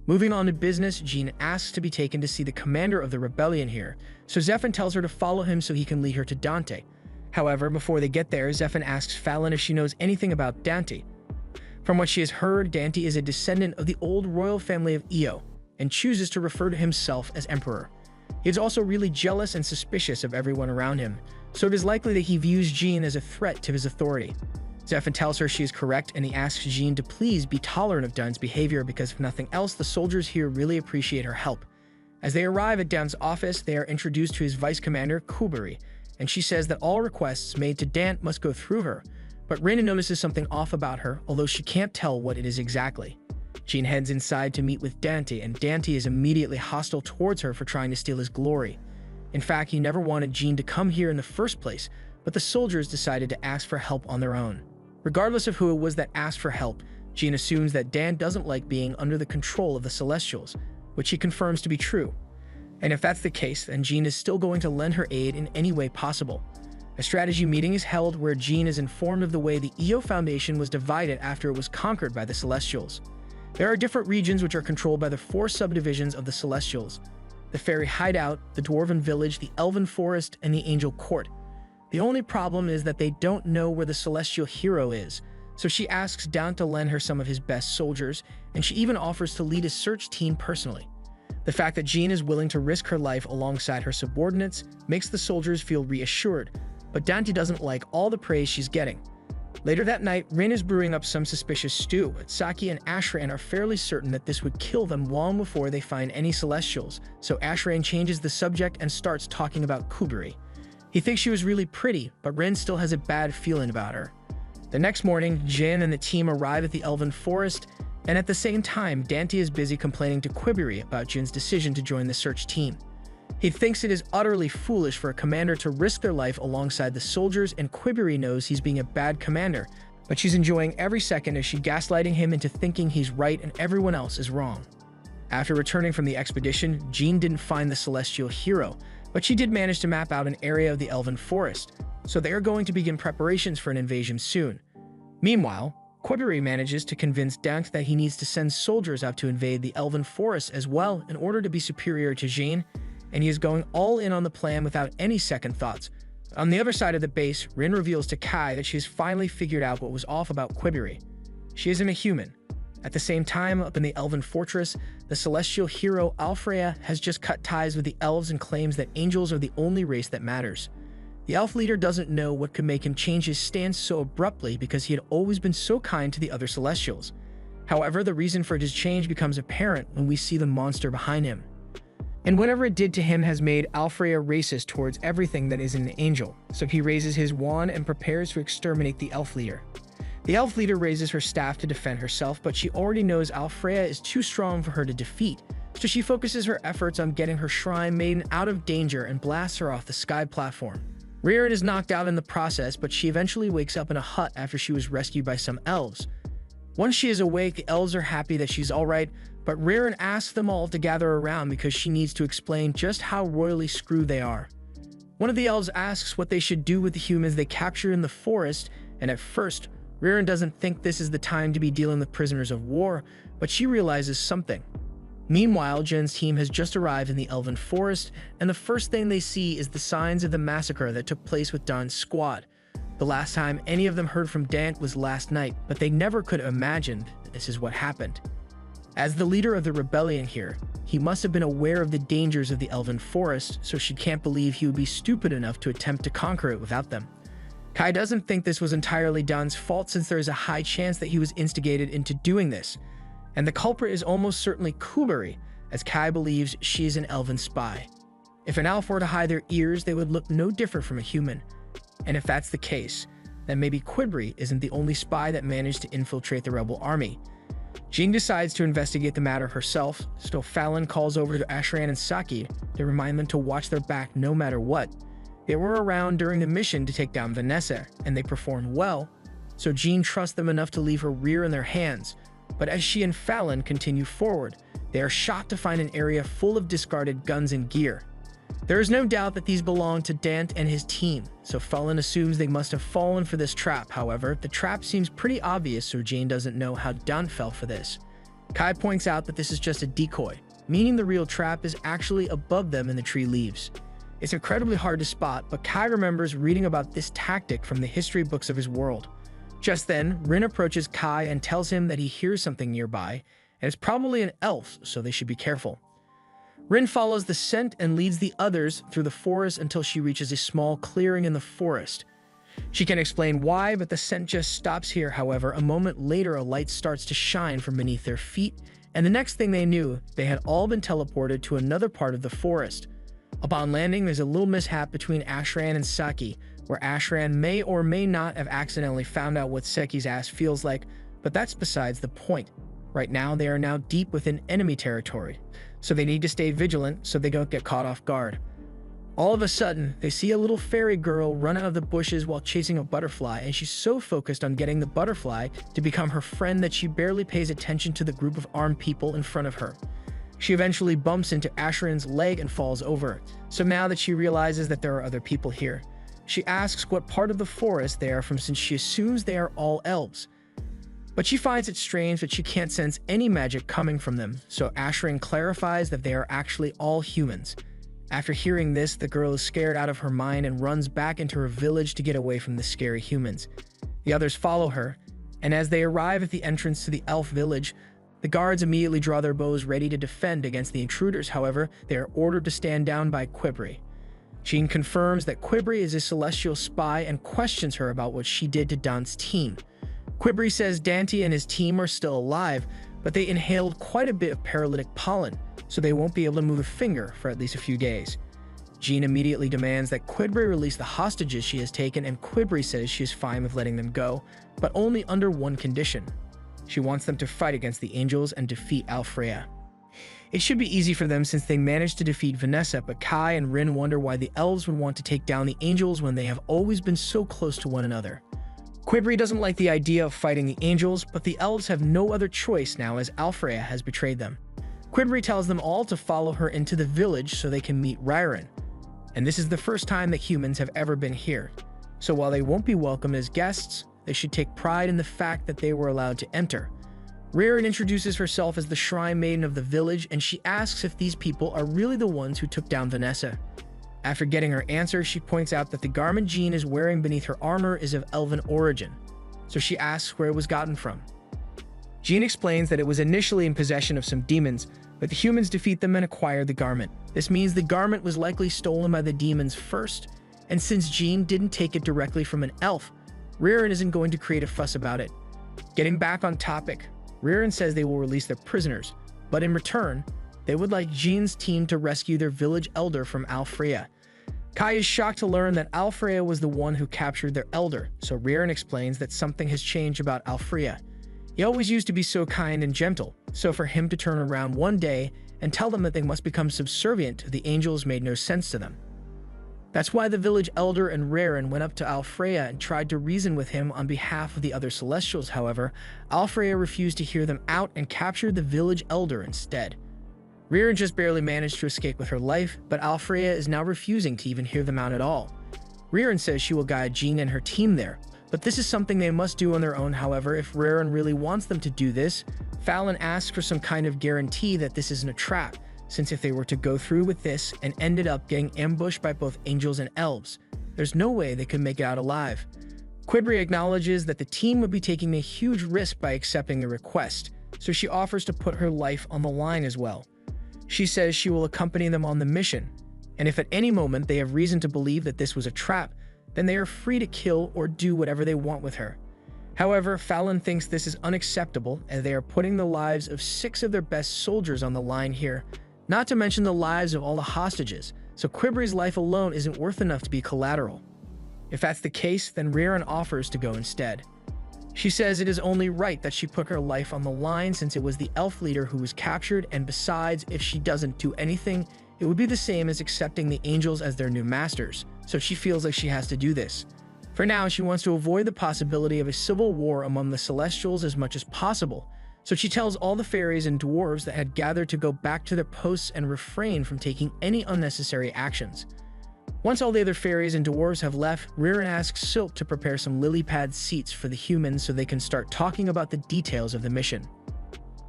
Moving on to business, Jean asks to be taken to see the commander of the rebellion here, so Zephan tells her to follow him so he can lead her to Dante. However, before they get there, Zephan asks Fallon if she knows anything about Dante. From what she has heard, Dante is a descendant of the old royal family of Io, and chooses to refer to himself as Emperor. He is also really jealous and suspicious of everyone around him, so it is likely that he views Jean as a threat to his authority. Zephan tells her she is correct, and he asks Jean to please be tolerant of Dun's behavior because if nothing else, the soldiers here really appreciate her help. As they arrive at Dun's office, they are introduced to his vice commander, Kuberi, and she says that all requests made to Dant must go through her, but Rin notices something off about her, although she can't tell what it is exactly. Jean heads inside to meet with Dante, and Dante is immediately hostile towards her for trying to steal his glory. In fact, he never wanted Jean to come here in the first place, but the soldiers decided to ask for help on their own. Regardless of who it was that asked for help, Jean assumes that Dan doesn't like being under the control of the Celestials, which he confirms to be true. And if that's the case, then Jean is still going to lend her aid in any way possible. A strategy meeting is held where Jean is informed of the way the Io Foundation was divided after it was conquered by the Celestials. There are different regions which are controlled by the 4 subdivisions of the Celestials: the Fairy Hideout, the Dwarven Village, the Elven Forest, and the Angel Court. The only problem is that they don't know where the Celestial Hero is, So she asks Daunt to lend her some of his best soldiers, and she even offers to lead a search team personally. The fact that Jean is willing to risk her life alongside her subordinates makes the soldiers feel reassured, but Dante doesn't like all the praise she's getting. Later that night, Rin is brewing up some suspicious stew, but Saki and Ashran are fairly certain that this would kill them long before they find any Celestials, so Ashran changes the subject and starts talking about Kuberi. He thinks she was really pretty, but Rin still has a bad feeling about her. The next morning, Jin and the team arrive at the Elven Forest, and at the same time, Dante is busy complaining to Quibiri about Jin's decision to join the search team. He thinks it is utterly foolish for a commander to risk their life alongside the soldiers, and Quibiri knows he's being a bad commander, but she's enjoying every second as she's gaslighting him into thinking he's right and everyone else is wrong. After returning from the expedition, Jean didn't find the celestial hero, but she did manage to map out an area of the Elven Forest, so they are going to begin preparations for an invasion soon. Meanwhile, Quibiri manages to convince Daunt that he needs to send soldiers out to invade the Elven Forest as well in order to be superior to Jean, and he is going all in on the plan without any second thoughts. On the other side of the base, Rin reveals to Kai that she has finally figured out what was off about Quibiri. She isn't a human. At the same time, up in the Elven Fortress, the celestial hero Alfreya has just cut ties with the elves and claims that angels are the only race that matters. The elf leader doesn't know what could make him change his stance so abruptly because he had always been so kind to the other celestials. However, the reason for his change becomes apparent when we see the monster behind him. And whatever it did to him has made Alfreya racist towards everything that is an angel, so he raises his wand and prepares to exterminate the elf leader. The elf leader raises her staff to defend herself, but she already knows Alfreya is too strong for her to defeat, so she focuses her efforts on getting her shrine maiden out of danger and blasts her off the sky platform. Ririn is knocked out in the process, but she eventually wakes up in a hut after she was rescued by some elves. Once she is awake, the elves are happy that she's alright, but Ririn asks them all to gather around because she needs to explain just how royally screwed they are. One of the elves asks what they should do with the humans they captured in the forest, and at first, Ririn doesn't think this is the time to be dealing with prisoners of war, but she realizes something. Meanwhile, Jin's team has just arrived in the Elven Forest, and the first thing they see is the signs of the massacre that took place with Daunt's squad. The last time any of them heard from Daunt was last night, but they never could have imagined this is what happened. As the leader of the rebellion here, he must have been aware of the dangers of the Elven Forest, so she can't believe he would be stupid enough to attempt to conquer it without them. Kai doesn't think this was entirely Daunt's fault since there is a high chance that he was instigated into doing this, and the culprit is almost certainly Kuberi, as Kai believes she is an elven spy. If an elf were to hide their ears, they would look no different from a human, and if that's the case, then maybe Quiberi isn't the only spy that managed to infiltrate the rebel army. Jean decides to investigate the matter herself, so Fallon calls over to Ashran and Saki to remind them to watch their back no matter what. They were around during the mission to take down Vanessa, and they performed well, so Jean trusts them enough to leave her rear in their hands. But as she and Fallon continue forward, they are shocked to find an area full of discarded guns and gear. There is no doubt that these belong to Daunt and his team, so Fallon assumes they must have fallen for this trap. However, the trap seems pretty obvious, so Jean doesn't know how Daunt fell for this. Kai points out that this is just a decoy, meaning the real trap is actually above them in the tree leaves. It's incredibly hard to spot, but Kai remembers reading about this tactic from the history books of his world. Just then, Rin approaches Kai and tells him that he hears something nearby, and it's probably an elf, so they should be careful. Rin follows the scent and leads the others through the forest until she reaches a small clearing in the forest. She can explain why, but the scent just stops here. However, a moment later, a light starts to shine from beneath their feet, and the next thing they knew, they had all been teleported to another part of the forest. Upon landing, there's a little mishap between Ashran and Saki, where Ashran may or may not have accidentally found out what Saki's ass feels like, but that's besides the point. Right now, they are now deep within enemy territory, so they need to stay vigilant so they don't get caught off guard. All of a sudden, they see a little fairy girl run out of the bushes while chasing a butterfly, and she's so focused on getting the butterfly to become her friend that she barely pays attention to the group of armed people in front of her. She eventually bumps into Ashran's leg and falls over, so now that she realizes that there are other people here, she asks what part of the forest they are from since she assumes they are all elves. But she finds it strange that she can't sense any magic coming from them, so Ashran clarifies that they are actually all humans. After hearing this, the girl is scared out of her mind and runs back into her village to get away from the scary humans. The others follow her, And as they arrive at the entrance to the elf village, the guards immediately draw their bows ready to defend against the intruders. However, they are ordered to stand down by Quibri. Jean confirms that Quibri is a celestial spy and questions her about what she did to Dante's team. Quibri says Dante and his team are still alive, but they inhaled quite a bit of paralytic pollen, so they won't be able to move a finger for at least a few days. Jean immediately demands that Quibri release the hostages she has taken, and Quibri says she is fine with letting them go, but only under one condition. She wants them to fight against the angels and defeat Alfrea. It should be easy for them since they managed to defeat Vanessa, but Kai and Rin wonder why the elves would want to take down the angels when they have always been so close to one another. Quibri doesn't like the idea of fighting the angels, but the elves have no other choice now as Alfrea has betrayed them. Quibri tells them all to follow her into the village so they can meet Riren. And this is the first time that humans have ever been here. So while they won't be welcomed as guests, they should take pride in the fact that they were allowed to enter. Riren introduces herself as the Shrine Maiden of the village, and she asks if these people are really the ones who took down Vanessa. After getting her answer, she points out that the garment Jean is wearing beneath her armor is of elven origin, so she asks where it was gotten from. Jean explains that it was initially in possession of some demons, but the humans defeat them and acquire the garment. This means the garment was likely stolen by the demons first, and since Jean didn't take it directly from an elf, Riren isn't going to create a fuss about it. Getting back on topic, Riren says they will release their prisoners, but in return, they would like Jean's team to rescue their village elder from Alfrea. Kai is shocked to learn that Alfrea was the one who captured their elder, so Riren explains that something has changed about Alfrea. He always used to be so kind and gentle, so for him to turn around one day and tell them that they must become subservient to the angels made no sense to them. That's why the village elder and Riren went up to Alfrea and tried to reason with him on behalf of the other Celestials. However, Alfrea refused to hear them out and captured the village elder instead. Riren just barely managed to escape with her life, but Alfrea is now refusing to even hear them out at all. Riren says she will guide Jean and her team there, but this is something they must do on their own. However, if Riren really wants them to do this, Fallon asks for some kind of guarantee that this isn't a trap, since if they were to go through with this and ended up getting ambushed by both angels and elves, there's no way they could make it out alive. Quibri acknowledges that the team would be taking a huge risk by accepting the request, so she offers to put her life on the line as well. She says she will accompany them on the mission, and if at any moment they have reason to believe that this was a trap, then they are free to kill or do whatever they want with her. However, Fallon thinks this is unacceptable as they are putting the lives of 6 of their best soldiers on the line here, not to mention the lives of all the hostages, so Quibri's life alone isn't worth enough to be collateral. If that's the case, then Riren offers to go instead. She says it is only right that she put her life on the line since it was the elf leader who was captured, and besides, if she doesn't do anything, it would be the same as accepting the angels as their new masters, so she feels like she has to do this. For now, she wants to avoid the possibility of a civil war among the Celestials as much as possible, so she tells all the fairies and dwarves that had gathered to go back to their posts and refrain from taking any unnecessary actions. Once all the other fairies and dwarves have left, Riren asks Silk to prepare some lily pad seats for the humans so they can start talking about the details of the mission.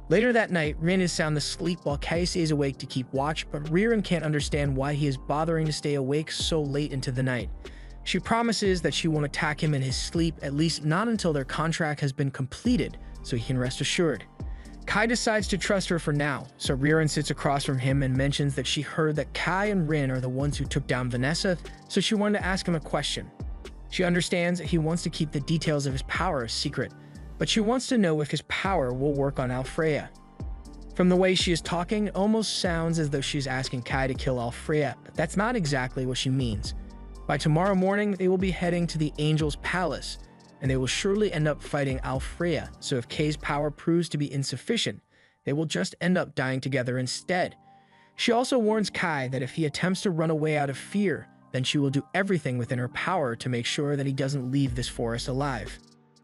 Later that night, Rin is sound asleep while Kai stays awake to keep watch, but Riren can't understand why he is bothering to stay awake so late into the night. She promises that she won't attack him in his sleep, at least not until their contract has been completed, so he can rest assured. Kai decides to trust her for now, so Riren sits across from him and mentions that she heard that Kai and Rin are the ones who took down Vanessa, so she wanted to ask him a question. She understands that he wants to keep the details of his power a secret, but she wants to know if his power will work on Alfrea. From the way she is talking, it almost sounds as though she's asking Kai to kill Alfrea, but that's not exactly what she means. By tomorrow morning, they will be heading to the Angel's Palace, and they will surely end up fighting Alfrea, so if Kay's power proves to be insufficient, they will just end up dying together instead. She also warns Kai that if he attempts to run away out of fear, then she will do everything within her power to make sure that he doesn't leave this forest alive.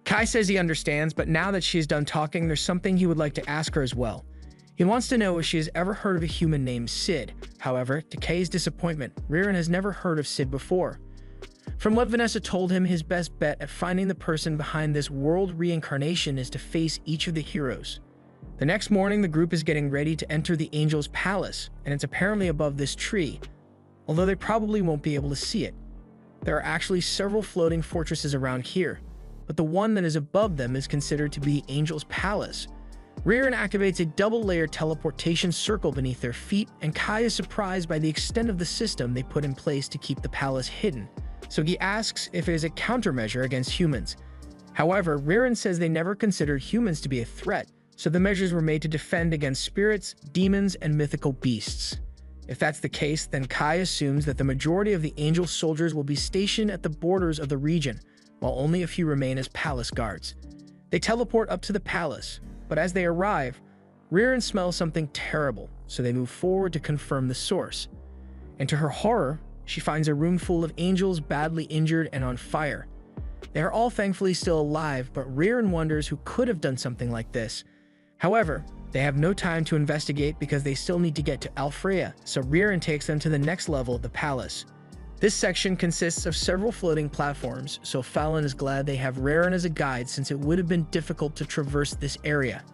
Kai says he understands, but now that she is done talking, there's something he would like to ask her as well. He wants to know if she has ever heard of a human named Sid. However, to Kay's disappointment, Riren has never heard of Sid before. From what Vanessa told him, his best bet at finding the person behind this world reincarnation is to face each of the heroes. The next morning, the group is getting ready to enter the Angel's Palace, and it's apparently above this tree, although they probably won't be able to see it. There are actually several floating fortresses around here, but the one that is above them is considered to be Angel's Palace. Riran activates a double-layer teleportation circle beneath their feet, and Kai is surprised by the extent of the system they put in place to keep the palace hidden, so he asks if it is a countermeasure against humans. However, Riran says they never considered humans to be a threat, so the measures were made to defend against spirits, demons, and mythical beasts. If that's the case, then Kai assumes that the majority of the Angel soldiers will be stationed at the borders of the region, while only a few remain as palace guards. They teleport up to the palace, but as they arrive, Riran smells something terrible, so they move forward to confirm the source. And to her horror, she finds a room full of angels badly injured and on fire. They are all thankfully still alive, but Riran wonders who could have done something like this. However, they have no time to investigate because they still need to get to Alfrea, so Riran takes them to the next level of the palace. This section consists of several floating platforms, so Fallon is glad they have Riran as a guide since it would have been difficult to traverse this area.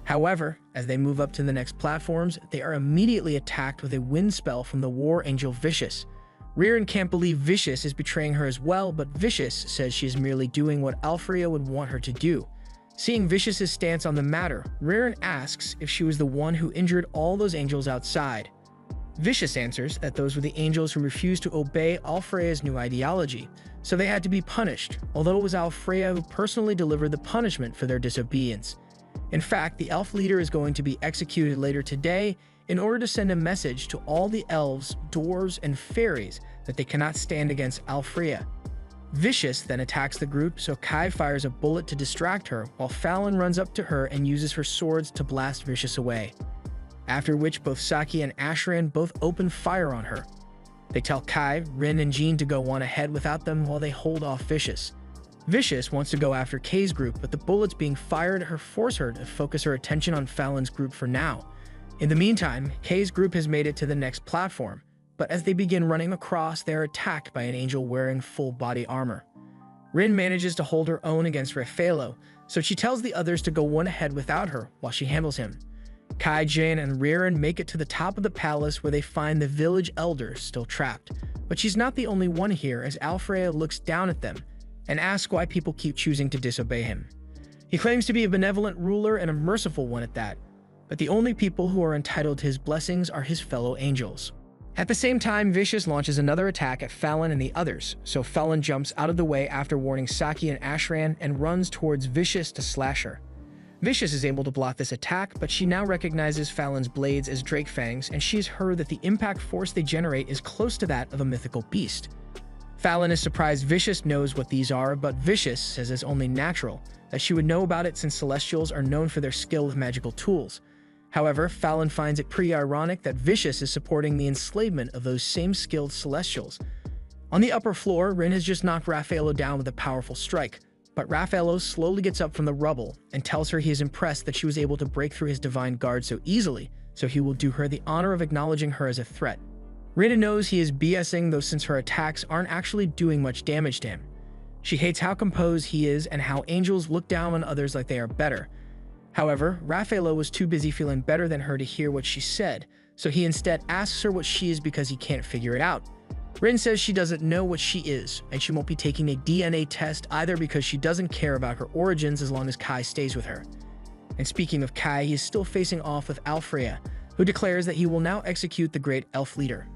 However, as they move up to the next platforms, they are immediately attacked with a wind spell from the War Angel Vicious. Riran can't believe Vicious is betraying her as well, but Vicious says she is merely doing what Alfrea would want her to do. Seeing Vicious's stance on the matter, Riran asks if she was the one who injured all those angels outside. Vicious answers that those were the angels who refused to obey Alfrea's new ideology, so they had to be punished, although it was Alfrea who personally delivered the punishment for their disobedience. In fact, the elf leader is going to be executed later today in order to send a message to all the elves, dwarves, and fairies that they cannot stand against Alfrea. Vicious then attacks the group, so Kai fires a bullet to distract her, while Fallon runs up to her and uses her swords to blast Vicious away. After which both Saki and Ashran both open fire on her. They tell Kai, Rin, and Jean to go on ahead without them while they hold off Vicious. Vicious wants to go after Kay's group, but the bullets being fired at her force her to focus her attention on Fallon's group for now. In the meantime, Kay's group has made it to the next platform, but as they begin running across, they are attacked by an angel wearing full body armor. Rin manages to hold her own against Rafaelo, so she tells the others to go one ahead without her while she handles him. Kai, Jane, and Riran make it to the top of the palace where they find the village elder still trapped. But she's not the only one here, as Alfrea looks down at them and asks why people keep choosing to disobey him. He claims to be a benevolent ruler and a merciful one at that, but the only people who are entitled to his blessings are his fellow angels. At the same time, Vicious launches another attack at Fallon and the others, so Fallon jumps out of the way after warning Saki and Ashran and runs towards Vicious to slash her. Vicious is able to block this attack, but she now recognizes Fallon's blades as Drake Fangs, and she has heard that the impact force they generate is close to that of a mythical beast. Fallon is surprised Vicious knows what these are, but Vicious says it's only natural, that she would know about it since Celestials are known for their skill with magical tools. However, Fallon finds it pretty ironic that Vicious is supporting the enslavement of those same skilled Celestials. On the upper floor, Rin has just knocked Rafaelo down with a powerful strike, but Rafaelo slowly gets up from the rubble and tells her he is impressed that she was able to break through his divine guard so easily, so he will do her the honor of acknowledging her as a threat. Rin knows he is BSing, though, since her attacks aren't actually doing much damage to him. She hates how composed he is and how angels look down on others like they are better. However, Rafaelo was too busy feeling better than her to hear what she said, so he instead asks her what she is because he can't figure it out. Rin says she doesn't know what she is, and she won't be taking a DNA test either because she doesn't care about her origins as long as Kai stays with her. And speaking of Kai, he is still facing off with Alfrea, who declares that he will now execute the great elf leader.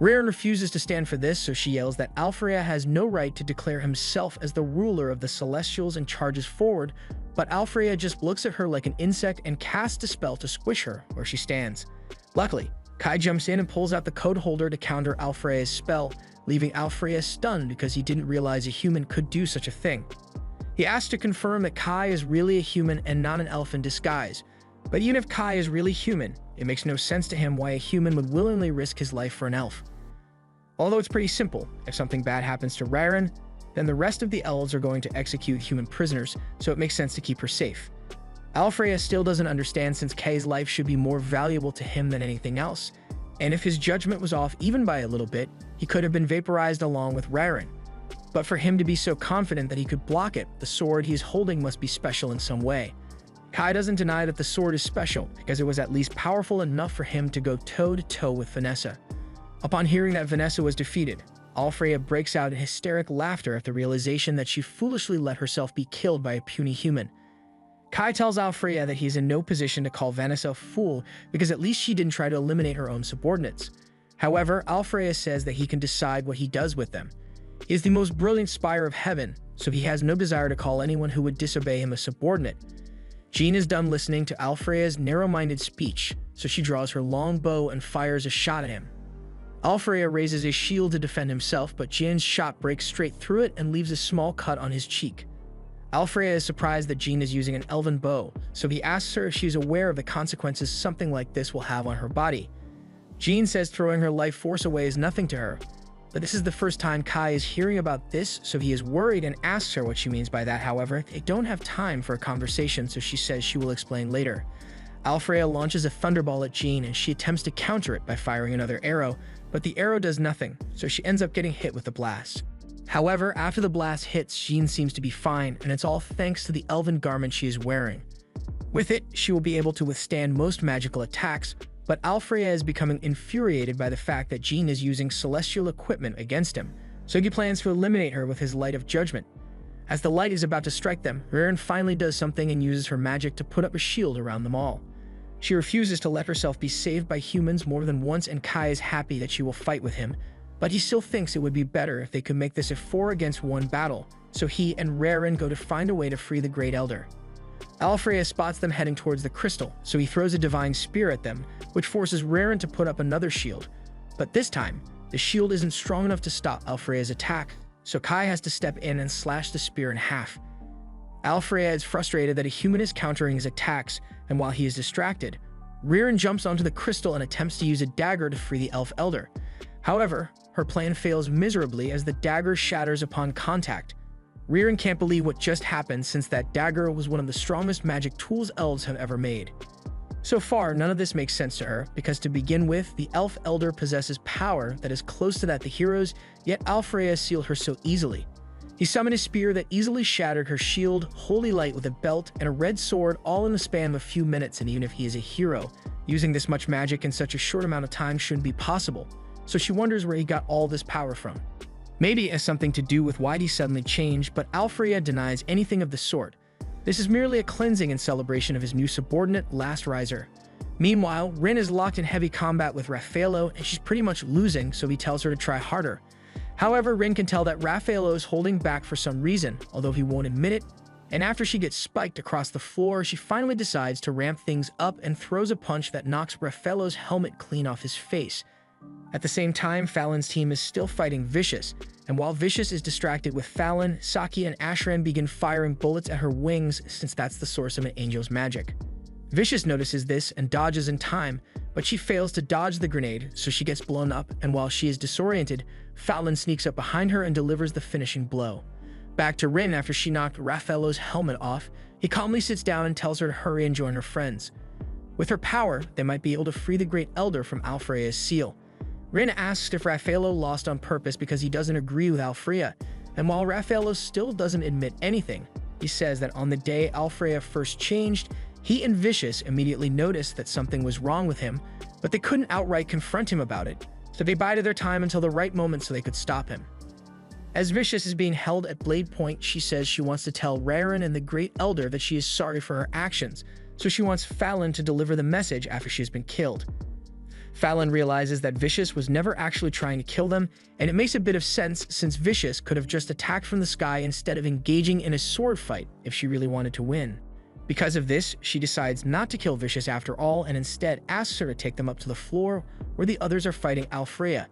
Riran refuses to stand for this, so she yells that Alfrea has no right to declare himself as the ruler of the Celestials and charges forward, but Alfrea just looks at her like an insect and casts a spell to squish her where she stands. Luckily, Kai jumps in and pulls out the code holder to counter Alfrea's spell, leaving Alfrea stunned because he didn't realize a human could do such a thing. He asks to confirm that Kai is really a human and not an elf in disguise, but even if Kai is really human, it makes no sense to him why a human would willingly risk his life for an elf. Although it's pretty simple, if something bad happens to Riran, then the rest of the elves are going to execute human prisoners, so it makes sense to keep her safe. Alfrea still doesn't understand since Kay's life should be more valuable to him than anything else, and if his judgment was off even by a little bit, he could have been vaporized along with Riran. But for him to be so confident that he could block it, the sword he is holding must be special in some way. Kai doesn't deny that the sword is special, because it was at least powerful enough for him to go toe-to-toe with Vanessa. Upon hearing that Vanessa was defeated, Alfreya breaks out in hysteric laughter at the realization that she foolishly let herself be killed by a puny human. Kai tells Alfreya that he's in no position to call Vanessa a fool because at least she didn't try to eliminate her own subordinates. However, Alfreya says that he can decide what he does with them. He is the most brilliant spire of heaven, so he has no desire to call anyone who would disobey him a subordinate. Jean is done listening to Alfreya's narrow-minded speech, so she draws her long bow and fires a shot at him. Alfreya raises a shield to defend himself, but Jean's shot breaks straight through it and leaves a small cut on his cheek. Alfreya is surprised that Jean is using an elven bow, so he asks her if she's aware of the consequences something like this will have on her body. Jean says throwing her life force away is nothing to her, but this is the first time Kai is hearing about this, so he is worried and asks her what she means by that. However, they don't have time for a conversation, so she says she will explain later. Alfreya launches a thunderball at Jean and she attempts to counter it by firing another arrow, but the arrow does nothing, so she ends up getting hit with the blast. However, after the blast hits, Jean seems to be fine, and it's all thanks to the elven garment she is wearing. With it, she will be able to withstand most magical attacks, but Alfreya is becoming infuriated by the fact that Jean is using celestial equipment against him, so he plans to eliminate her with his Light of Judgment. As the light is about to strike them, Ririn finally does something and uses her magic to put up a shield around them all. She refuses to let herself be saved by humans more than once, and Kai is happy that she will fight with him, but he still thinks it would be better if they could make this a 4-against-1 battle, so he and Ririn go to find a way to free the Great Elder. Alfreya spots them heading towards the crystal, so he throws a divine spear at them, which forces Ririn to put up another shield. But this time, the shield isn't strong enough to stop Alfreya's attack, so Kai has to step in and slash the spear in half. Alfreya is frustrated that a human is countering his attacks, and while he is distracted, Ririn jumps onto the crystal and attempts to use a dagger to free the Elf Elder. However, her plan fails miserably as the dagger shatters upon contact. Ririn can't believe what just happened, since that dagger was one of the strongest magic tools elves have ever made. So far, none of this makes sense to her, because to begin with, the Elf Elder possesses power that is close to that the heroes, yet Alfreya sealed her so easily. He summoned a spear that easily shattered her shield, Holy Light with a belt, and a red sword, all in the span of a few minutes, and even if he is a hero, using this much magic in such a short amount of time shouldn't be possible, so she wonders where he got all this power from. Maybe it has something to do with why he suddenly changed, but Alfreya denies anything of the sort. This is merely a cleansing in celebration of his new subordinate, Last Riser. Meanwhile, Rin is locked in heavy combat with Raffaello, and she's pretty much losing, so he tells her to try harder. However, Rin can tell that Raffaello is holding back for some reason, although he won't admit it, and after she gets spiked across the floor, she finally decides to ramp things up and throws a punch that knocks Raffaello's helmet clean off his face. At the same time, Fallon's team is still fighting Vicious, and while Vicious is distracted with Fallon, Saki and Ashran begin firing bullets at her wings, since that's the source of an angel's magic. Vicious notices this and dodges in time, but she fails to dodge the grenade, so she gets blown up, and while she is disoriented, Fallon sneaks up behind her and delivers the finishing blow. Back to Rin after she knocked Raffaello's helmet off, he calmly sits down and tells her to hurry and join her friends. With her power, they might be able to free the Great Elder from Alfreya's seal. Rin asks if Raffaello lost on purpose because he doesn't agree with Alfreya, and while Raffaello still doesn't admit anything, he says that on the day Alfreya first changed, he and Vicious immediately noticed that something was wrong with him, but they couldn't outright confront him about it, so they bided their time until the right moment so they could stop him. As Vicious is being held at blade point, she says she wants to tell Ririn and the Great Elder that she is sorry for her actions, so she wants Fallon to deliver the message after she has been killed. Fallon realizes that Vicious was never actually trying to kill them, and it makes a bit of sense since Vicious could have just attacked from the sky instead of engaging in a sword fight if she really wanted to win. Because of this, she decides not to kill Vicious after all and instead asks her to take them up to the floor where the others are fighting Alfreya.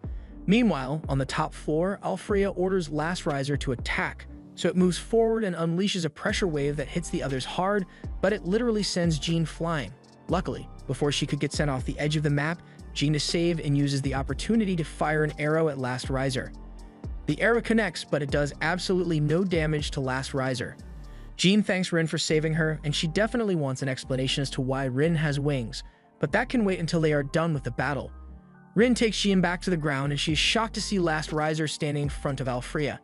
Meanwhile, on the top floor, Alfreya orders Last Riser to attack, so it moves forward and unleashes a pressure wave that hits the others hard, but it literally sends Jean flying. Luckily, before she could get sent off the edge of the map, Jean is saved and uses the opportunity to fire an arrow at Last Riser. The arrow connects, but it does absolutely no damage to Last Riser. Jean thanks Rin for saving her, and she definitely wants an explanation as to why Rin has wings, but that can wait until they are done with the battle. Rin takes Jean back to the ground, and she is shocked to see Last Riser standing in front of Alfreya.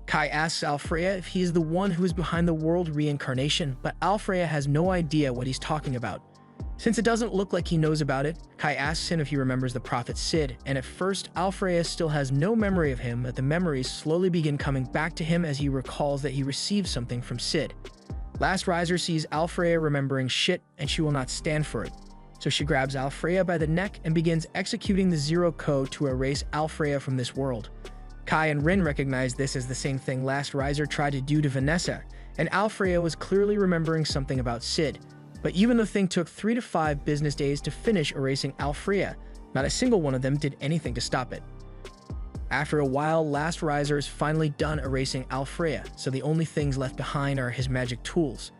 Kai asks Alfreya if he is the one who is behind the world reincarnation, but Alfreya has no idea what he's talking about. Since it doesn't look like he knows about it, Kai asks him if he remembers the prophet Sid, and at first, Alfreya still has no memory of him, but the memories slowly begin coming back to him as he recalls that he received something from Sid. Last Riser sees Alfreya remembering shit, and she will not stand for it. So she grabs Alfreya by the neck and begins executing the Zero Code to erase Alfreya from this world. Kai and Rin recognize this as the same thing Last Riser tried to do to Vanessa, and Alfreya was clearly remembering something about Sid. But even the thing took 3 to 5 business days to finish erasing Alfreya, not a single one of them did anything to stop it. After a while, Last Riser is finally done erasing Alfreya, so the only things left behind are his magic tools.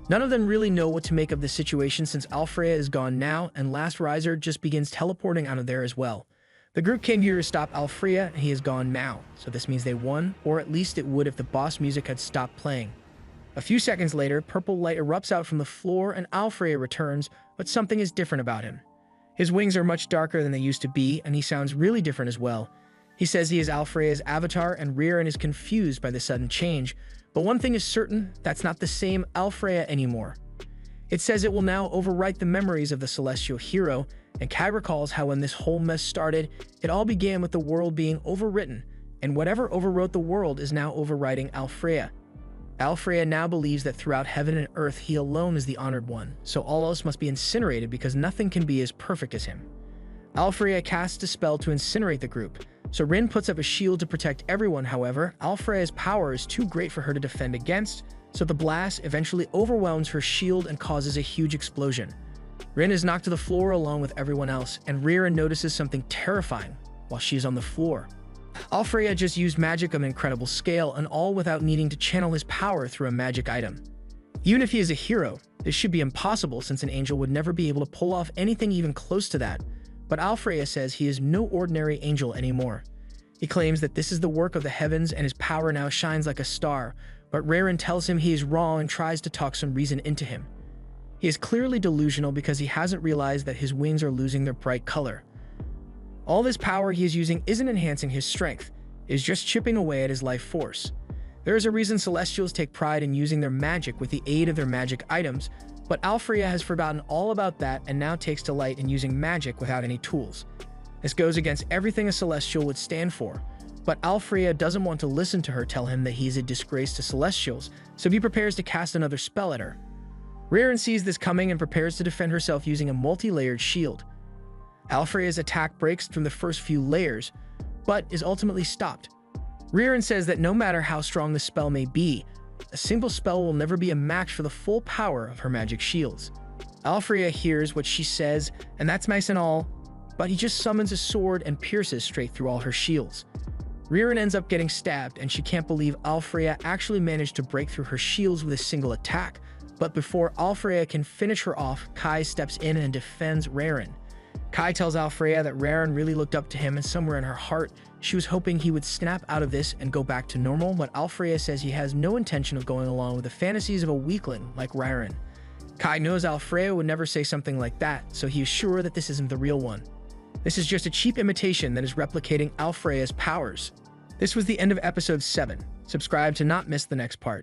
None of them really know what to make of this situation since Alfreya is gone now, and Last Riser just begins teleporting out of there as well. The group came here to stop Alfreya, and he is gone now, so this means they won, or at least it would if the boss music had stopped playing. A few seconds later, purple light erupts out from the floor and Alfreya returns, but something is different about him. His wings are much darker than they used to be, and he sounds really different as well. He says he is Alfreya's avatar, and Ririn is confused by the sudden change, but one thing is certain, that's not the same Alfreya anymore. It says it will now overwrite the memories of the celestial hero, and Kai recalls how when this whole mess started, it all began with the world being overwritten, and whatever overwrote the world is now overwriting Alfreya. Alfreya now believes that throughout heaven and earth he alone is the honored one, so all else must be incinerated because nothing can be as perfect as him. Alfreya casts a spell to incinerate the group, so Rin puts up a shield to protect everyone. However, Alfreya's power is too great for her to defend against, so the blast eventually overwhelms her shield and causes a huge explosion. Rin is knocked to the floor along with everyone else, and Ririn notices something terrifying while she's on the floor. Alfreya just used magic of an incredible scale, and all without needing to channel his power through a magic item. Even if he is a hero, this should be impossible since an angel would never be able to pull off anything even close to that, but Alfreya says he is no ordinary angel anymore. He claims that this is the work of the heavens and his power now shines like a star, but Ririn tells him he is wrong and tries to talk some reason into him. He is clearly delusional because he hasn't realized that his wings are losing their bright color. All this power he is using isn't enhancing his strength, it is just chipping away at his life force. There is a reason Celestials take pride in using their magic with the aid of their magic items, but Alfreya has forgotten all about that and now takes delight in using magic without any tools. This goes against everything a Celestial would stand for, but Alfreya doesn't want to listen to her tell him that he is a disgrace to Celestials, so he prepares to cast another spell at her. Ririn sees this coming and prepares to defend herself using a multi-layered shield. Alfreya's attack breaks from the first few layers, but is ultimately stopped. Ririn says that no matter how strong the spell may be, a single spell will never be a match for the full power of her magic shields. Alfreya hears what she says, and that's nice and all, but he just summons a sword and pierces straight through all her shields. Ririn ends up getting stabbed, and she can't believe Alfreya actually managed to break through her shields with a single attack, but before Alfreya can finish her off, Kai steps in and defends Ririn. Kai tells Alfreya that Ririn really looked up to him, and somewhere in her heart, she was hoping he would snap out of this and go back to normal, but Alfreya says he has no intention of going along with the fantasies of a weakling like Ririn. Kai knows Alfreya would never say something like that, so he is sure that this isn't the real one. This is just a cheap imitation that is replicating Alfreya's powers. This was the end of episode 7. Subscribe to not miss the next part.